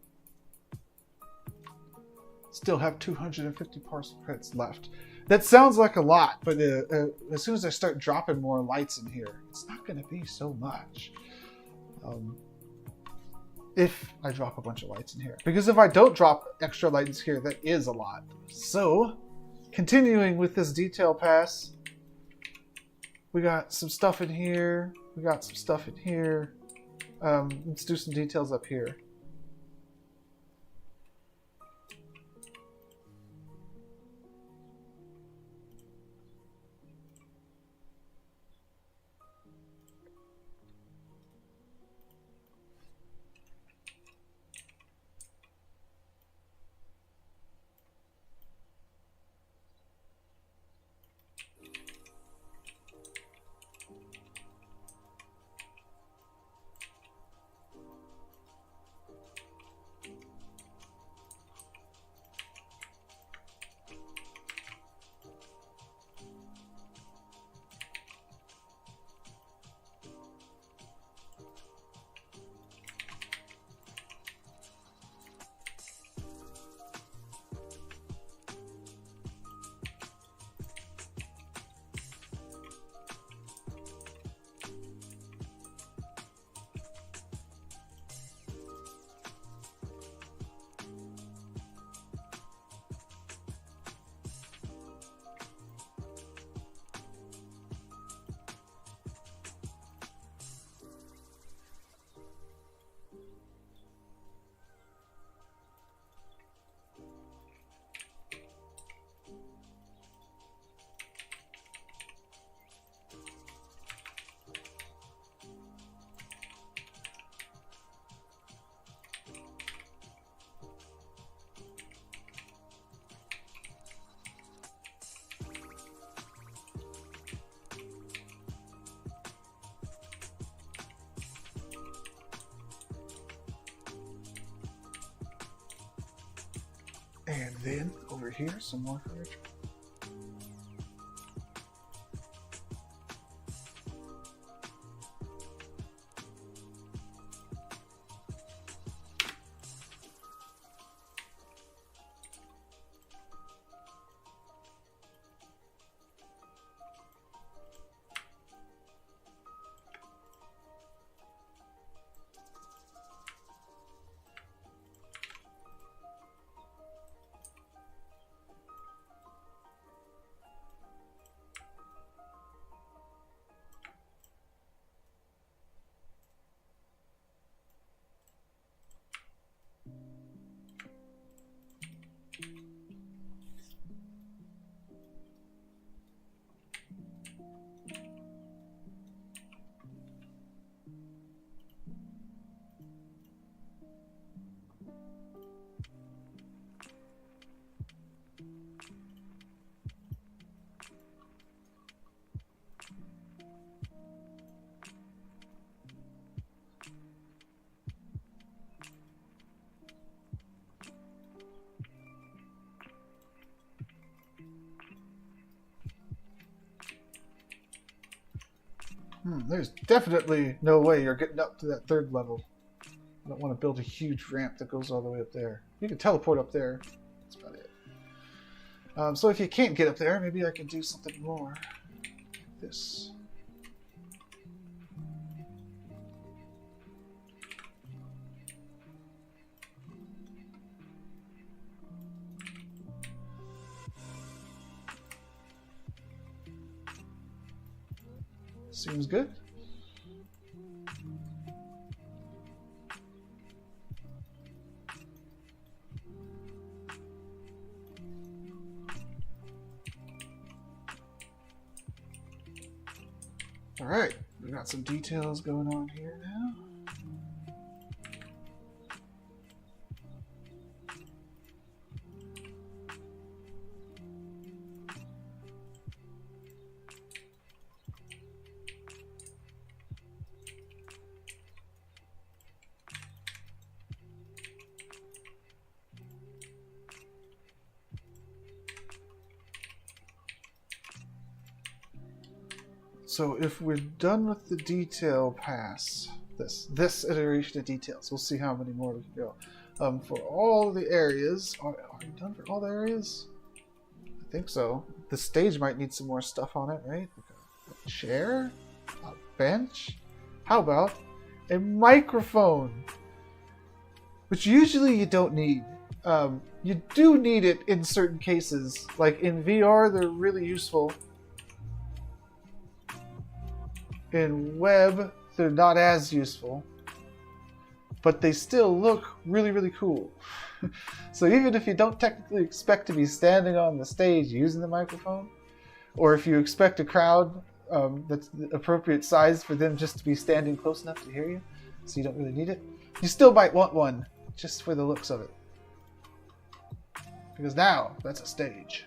Still have 250 parcel credits left. That sounds like a lot, but as soon as I start dropping more lights in here, it's not going to be so much. If I drop a bunch of lights in here. Because if I don't drop extra lights here, that is a lot. So, continuing with this detail pass, we got some stuff in here. We got some stuff in here. Let's do some details up here. And then over here, some more furniture. There's definitely no way you're getting up to that third level. I don't want to build a huge ramp that goes all the way up there. You can teleport up there. That's about it. So if you can't get up there, maybe I can do something more. Like this. Seems good. All right, we got some details going on here now. So if we're done with the detail pass, this iteration of details, we'll see how many more we can go. For all the areas, are we done for all the areas? I think so. The stage might need some more stuff on it, right? Like a chair, a bench. How about a microphone? Which usually you don't need. You do need it in certain cases. Like in VR, they're really useful. In web, they're not as useful, but they still look really, really cool. So even if you don't technically expect to be standing on the stage using the microphone, or if you expect a crowd that's the appropriate size for them just to be standing close enough to hear you, so you don't really need it, you still might want one, just for the looks of it. Because now, that's a stage.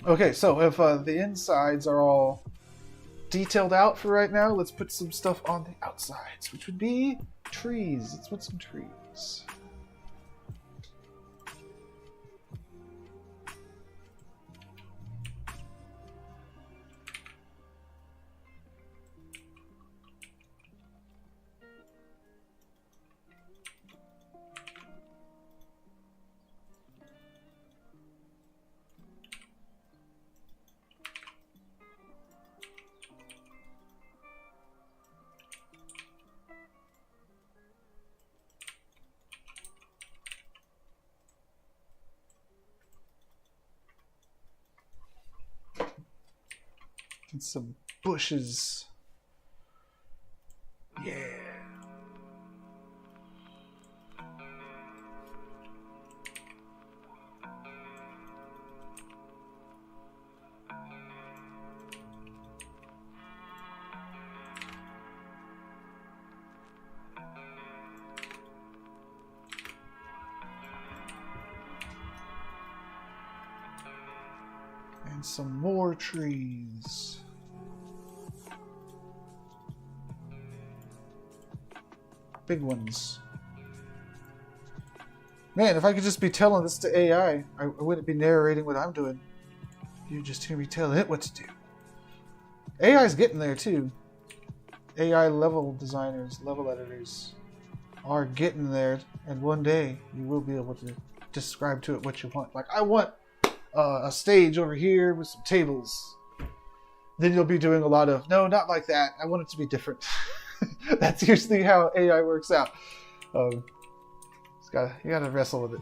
Okay, so if the insides are all detailed out for right now, let's put some stuff on the outsides, which would be trees. Let's put some trees. And some bushes. Yeah. And some more trees. Big ones. Man, if I could just be telling this to AI, I wouldn't be narrating what I'm doing. You just hear me telling it what to do. AI's getting there too. AI level designers, level editors are getting there, and one day you will be able to describe to it what you want. Like, I want a stage over here with some tables. Then you'll be doing a lot of, no, not like that. I want it to be different. That's usually how AI works out. You gotta wrestle with it.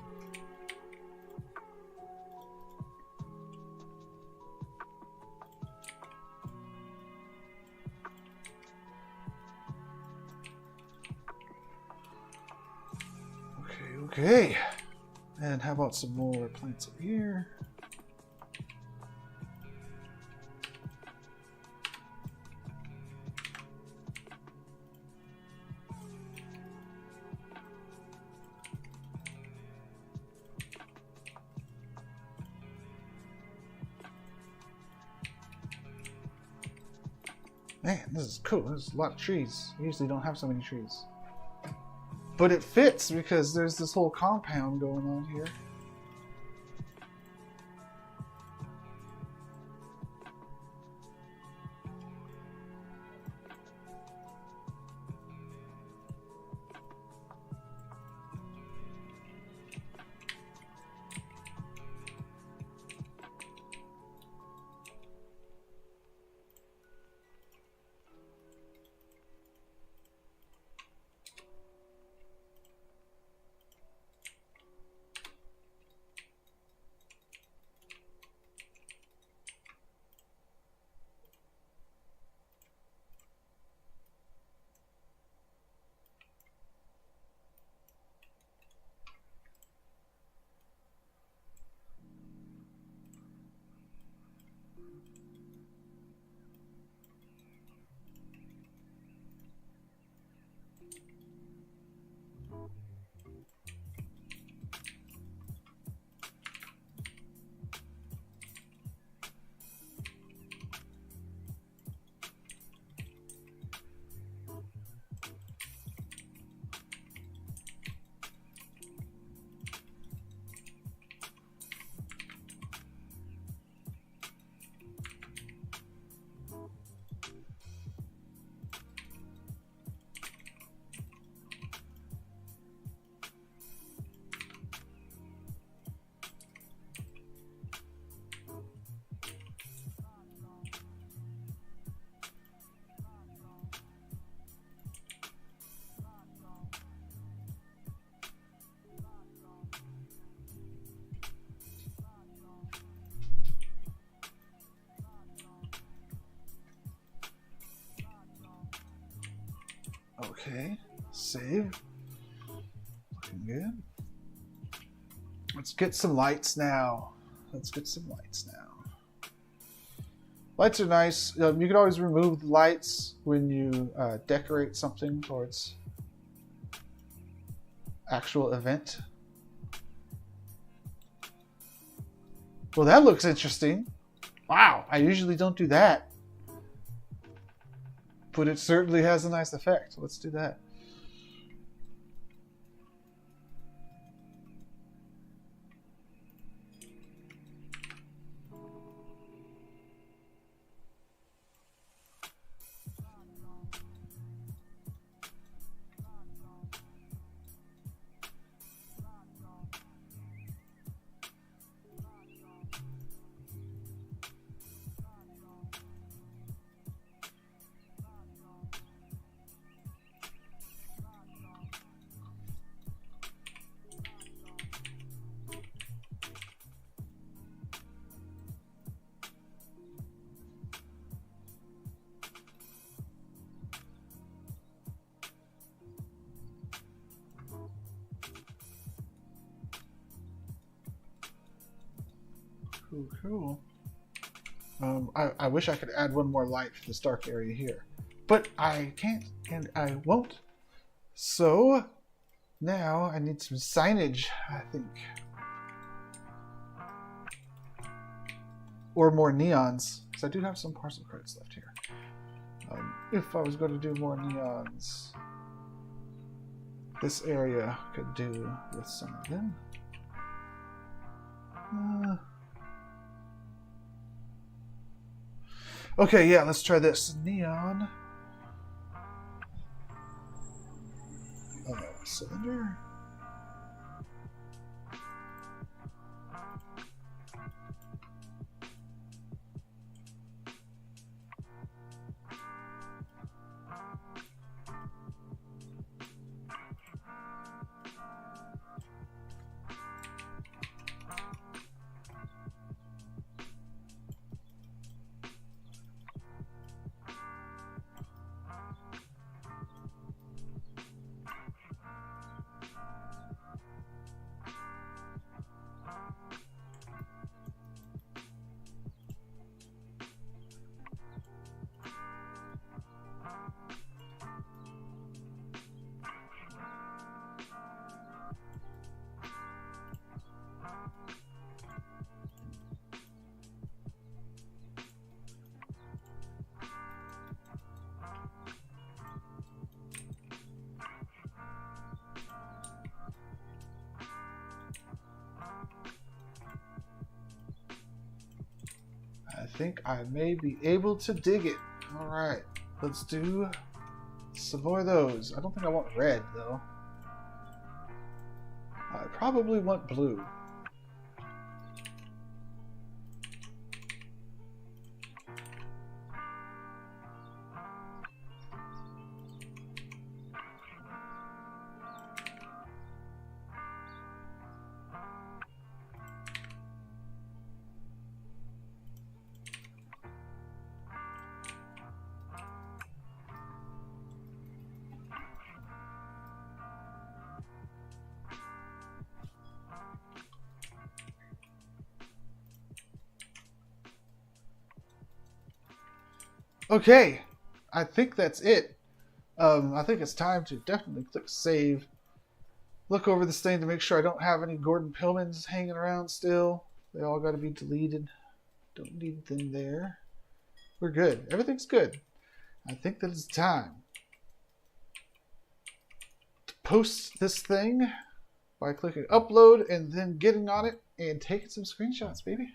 Okay. And how about some more plants over here? Man, this is cool. There's a lot of trees. I usually don't have so many trees. But it fits because there's this whole compound going on here. Okay, save. Looking good. Let's get some lights now. Lights are nice. You can always remove the lights when you decorate something towards actual event. Well, that looks interesting. Wow, I usually don't do that. But it certainly has a nice effect. Let's do that. Cool. I wish I could add one more light for this dark area here, but I can't and I won't. So now I need some signage, I think. Or more neons, because I do have some parcel cards left here. If I was going to do more neons, this area could do with some of them. Okay, yeah, let's try this. Neon. Cylinder. I think I may be able to dig it. All right, let's do some more of those. I don't think I want red, though. I probably want blue. Okay, I think that's it. I think it's time to definitely click save. Look over this thing to make sure I don't have any Gordon Pillmans hanging around still. They all got to be deleted. Don't need them there. We're good. Everything's good. I think that it's time to post this thing by clicking upload and then getting on it and taking some screenshots, baby.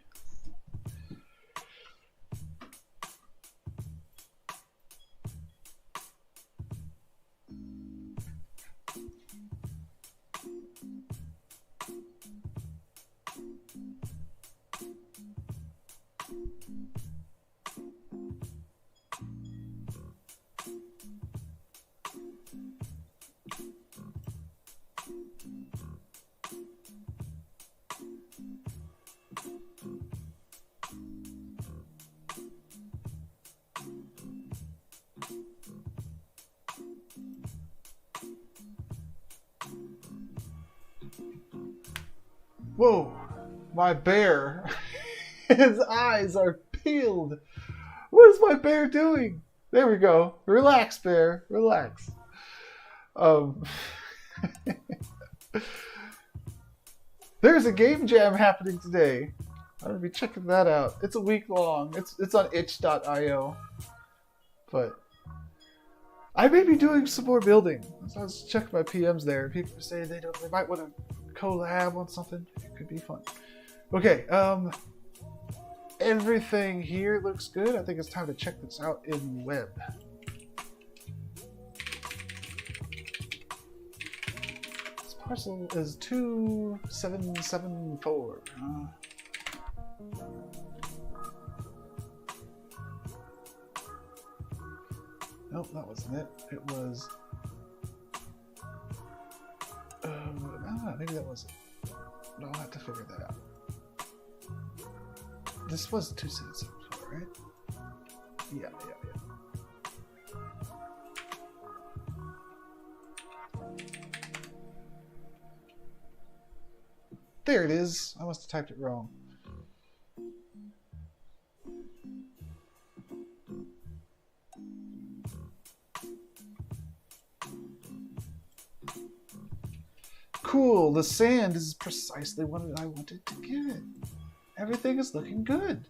Whoa, my bear. His eyes are peeled. What is my bear doing? There we go. Relax, bear. Relax. There's a game jam happening today. I'm gonna be checking that out. It's a week long. It's on itch.io. But I may be doing some more building. So I was checking my PMs there. People say they might want to collab on something. It could be fun. Okay, everything here looks good. I think it's time to check this out in web. This parcel is 2774. Nope, that wasn't it. It was... maybe that wasn't. No, I'll have to figure that out. This was 2774, right? Yeah. There it is. I must have typed it wrong. Cool, the sand is precisely what I wanted to get. Everything is looking good.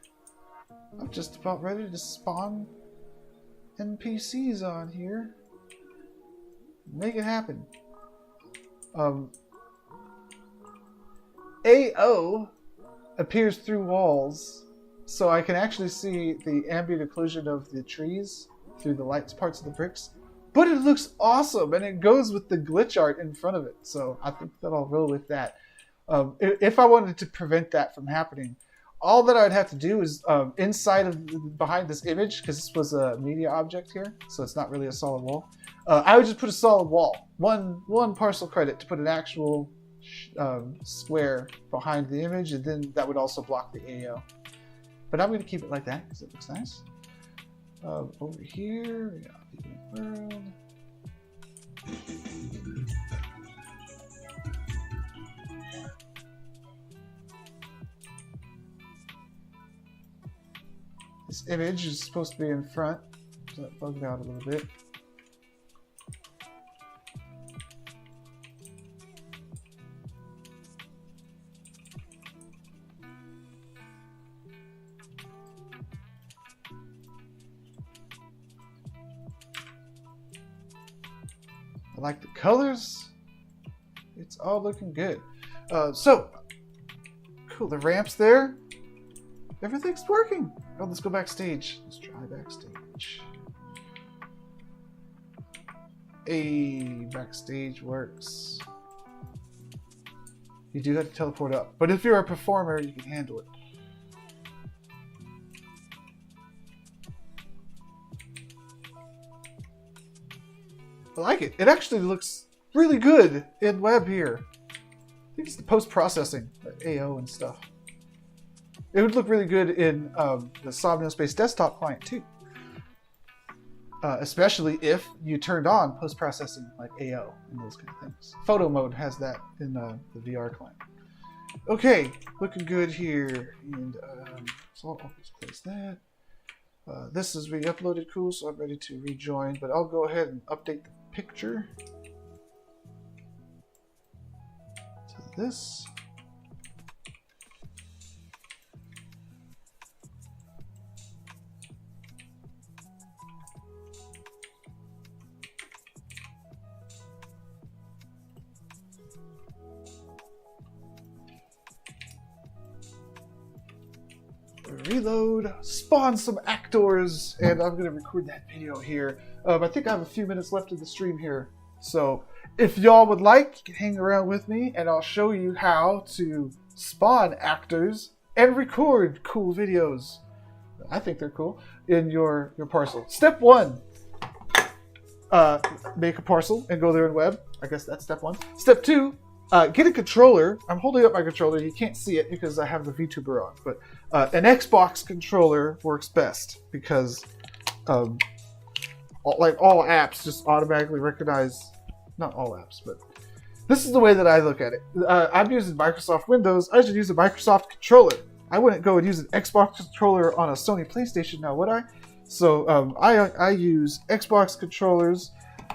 I'm just about ready to spawn NPCs on here. Make it happen. AO appears through walls, so I can actually see the ambient occlusion of the trees through the lights parts of the bricks. But it looks awesome, and it goes with the glitch art in front of it. So I think that I'll roll with that. If I wanted to prevent that from happening, all that I'd have to do is inside of behind this image, because this was a media object here, so it's not really a solid wall. I would just put a solid wall, one parcel credit to put an actual square behind the image, and then that would also block the AO. But I'm going to keep it like that because it looks nice. Over here, we got the world. This image is supposed to be in front, so that bugged out a little bit. I like the colors. It's all looking good. So, cool, the ramp's there. Everything's working. Oh, let's go backstage. Let's try backstage. Backstage works. You do have to teleport up, but if you're a performer, you can handle it. I like it. It actually looks really good in web here. I think it's the post-processing, AO and stuff. It would look really good in the Somnium Space desktop client too. Especially if you turned on post-processing like AO and those kind of things. Photo mode has that in the VR client. Okay, looking good here. And so I'll just close that. This is being uploaded, cool, so I'm ready to rejoin, but I'll go ahead and update the picture to this. Reload, spawn some actors, and I'm going to record that video here. I think I have a few minutes left of the stream here, so if y'all would like, you can hang around with me, and I'll show you how to spawn actors and record cool videos. I think they're cool in your parcel. Step 1, make a parcel and go there in web. I guess that's step 1. Step 2, get a controller. I'm holding up my controller. You can't see it because I have the VTuber on, but an Xbox controller works best because like all apps just automatically recognize, not all apps, but This is the way that I look at it. I'm using Microsoft Windows. I should use a Microsoft controller. I wouldn't go and use an Xbox controller on a Sony PlayStation now, would I? So I use Xbox controllers.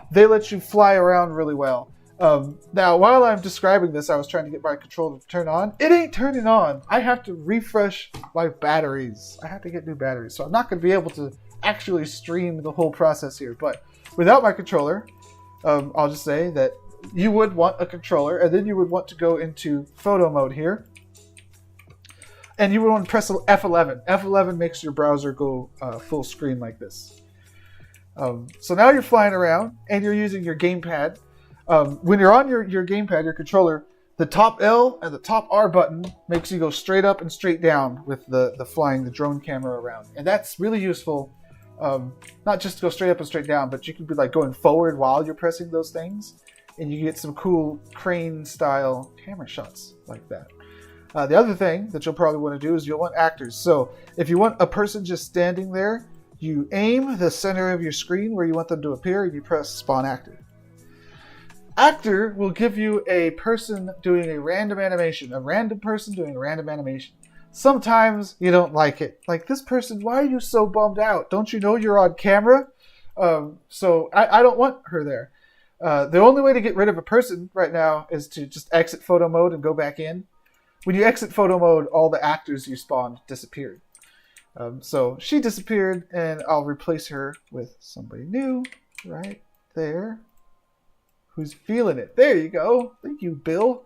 They let you fly around really well. Now, while I'm describing this, I was trying to get my controller to turn on. It ain't turning on. I have to refresh my batteries. I have to get new batteries. So I'm not going to be able to actually stream the whole process here. But without my controller, I'll just say that you would want a controller, and then you would want to go into photo mode here. And you would want to press F11. F11 makes your browser go full screen like this. So now you're flying around, and you're using your gamepad. When you're on your gamepad, your controller, the top L and the top R button makes you go straight up and straight down with the flying the drone camera around. And that's really useful, not just to go straight up and straight down, but you can be like going forward while you're pressing those things. And you get some cool crane-style camera shots like that. The other thing that you'll probably want to do is you'll want actors. So if you want a person just standing there, you aim the center of your screen where you want them to appear, and you press Spawn Actor. Actor will give you a person doing a random animation, a random person doing a random animation. Sometimes you don't like it. Like, this person, why are you so bummed out? Don't you know you're on camera? So I don't want her there. The only way to get rid of a person right now is to just exit photo mode and go back in. When you exit photo mode, all the actors you spawned disappeared. So she disappeared, and I'll replace her with somebody new right there who's feeling it. There you go. Thank you, Bill.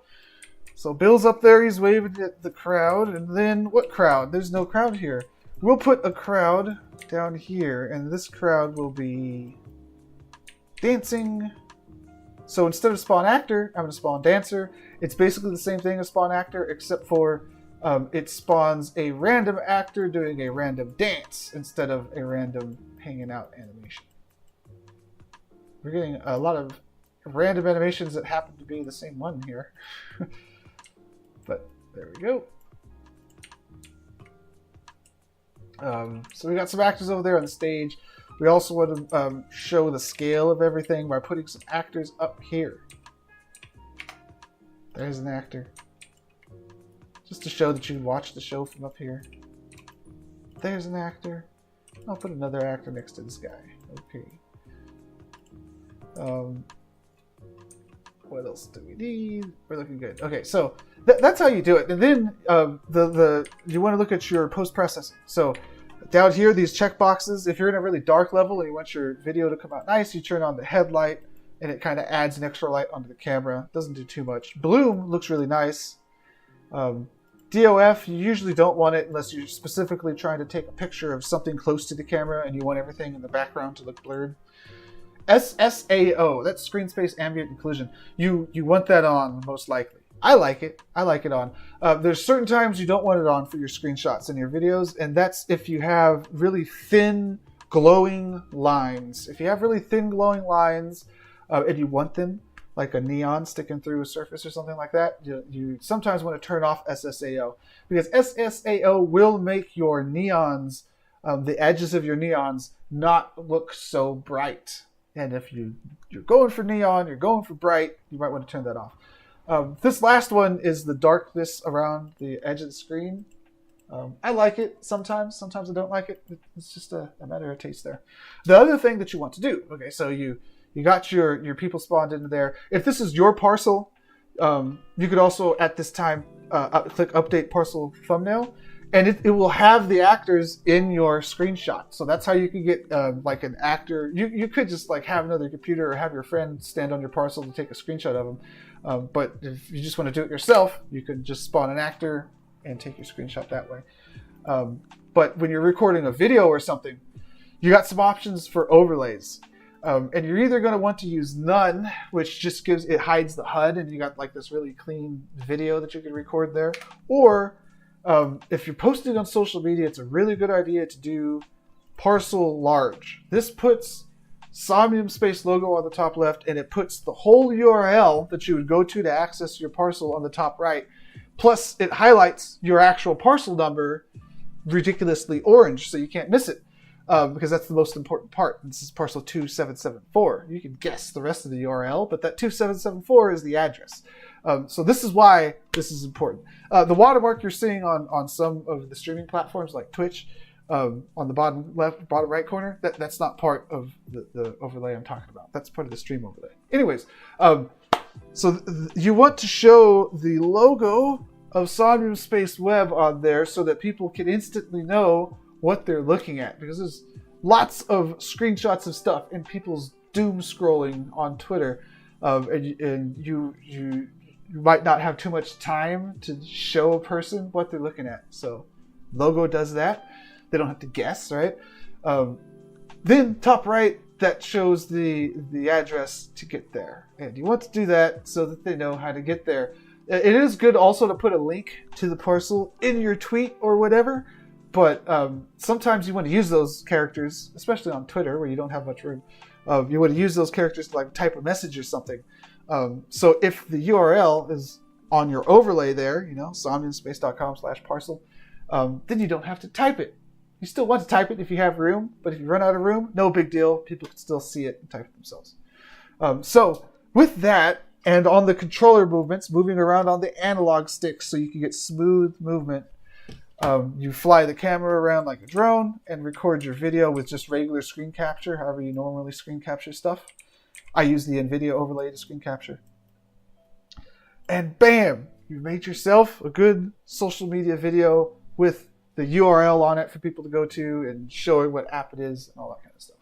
So Bill's up there. He's waving at the crowd. And then what crowd? There's no crowd here. We'll put a crowd down here, and this crowd will be dancing. So instead of spawn actor, I'm going to spawn dancer. It's basically the same thing as spawn actor, except for it spawns a random actor doing a random dance instead of a random hanging out animation. We're getting a lot of random animations that happen to be the same one here. But there we go. So we got some actors over there on the stage. We also want to show the scale of everything by putting some actors up here. There's an actor. Just to show that you can watch the show from up here. There's an actor. I'll put another actor next to this guy. Okay. What else do we need? We're looking good. Okay, so that's how you do it. And then you want to look at your post-processing. So down here, these checkboxes, if you're in a really dark level and you want your video to come out nice, you turn on the headlight, and it kind of adds an extra light onto the camera. Doesn't do too much. Bloom looks really nice. DOF, you usually don't want it unless you're specifically trying to take a picture of something close to the camera and you want everything in the background to look blurred. SSAO, that's Screen Space Ambient Occlusion. You want that on, most likely. I like it. I like it on. There's certain times you don't want it on for your screenshots and your videos, and that's if you have really thin, glowing lines. If you have really thin, glowing lines, and you want them, like a neon sticking through a surface or something like that, you sometimes want to turn off SSAO. Because SSAO will make your neons, the edges of your neons, not look so bright. And if you're going for neon, you're going for bright, you might want to turn that off. This last one is the darkness around the edge of the screen. I like it sometimes. Sometimes I don't like it. It's just a matter of taste there. The other thing that you want to do, okay, so you got your people spawned into there. If this is your parcel, you could also at this time click Update Parcel Thumbnail, and it will have the actors in your screenshot. So that's how you can get like an actor. You could just like have another computer or have your friend stand on your parcel to take a screenshot of them. But if you just want to do it yourself, you could just spawn an actor and take your screenshot that way. But when you're recording a video or something, you got some options for overlays. And you're either going to want to use none, which just hides the HUD, and you got like this really clean video that you can record there. Or if you're posting on social media, it's a really good idea to do parcel large. This puts Somnium Space logo on the top left, and it puts the whole URL that you would go to access your parcel on the top right. Plus, it highlights your actual parcel number ridiculously orange, so you can't miss it. because that's the most important part. This is parcel 2774. You can guess the rest of the URL, but that 2774 is the address. So this is why this is important. The watermark you're seeing on some of the streaming platforms like Twitch, on the bottom left, bottom right corner, that's not part of the overlay I'm talking about. That's part of the stream overlay. Anyways, so you want to show the logo of Somnium Space Web on there so that people can instantly know what they're looking at, because there's lots of screenshots of stuff and people's doom scrolling on Twitter, and you might not have too much time to show a person what they're looking at. So logo does that. They don't have to guess, right? Then top right, that shows the address to get there. And you want to do that so that they know how to get there. It is good also to put a link to the parcel in your tweet or whatever, but sometimes you want to use those characters, especially on Twitter where you don't have much room. You want to use those characters to like type a message or something. So if the URL is on your overlay there, somniumspace.com/parcel, then you don't have to type it. You still want to type it if you have room, but if you run out of room, no big deal. People can still see it and type it themselves. So with that, and on the controller movements, moving around on the analog sticks so you can get smooth movement, you fly the camera around like a drone and record your video with just regular screen capture, however you normally screen capture stuff. I use the NVIDIA overlay to screen capture. And bam, you made yourself a good social media video with the URL on it for people to go to and showing what app it is and all that kind of stuff.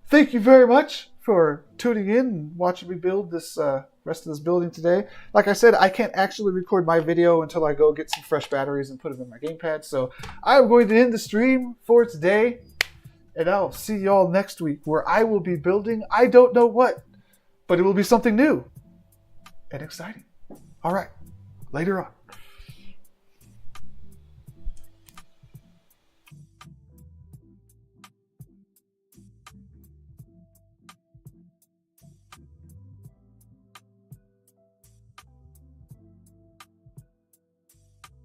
Thank you very much for tuning in and watching me build this rest of this building today. Like I said, I can't actually record my video until I go get some fresh batteries and put them in my gamepad. So I'm going to end the stream for today, and I'll see y'all next week where I will be building I don't know what, but it will be something new and exciting. All right, later on.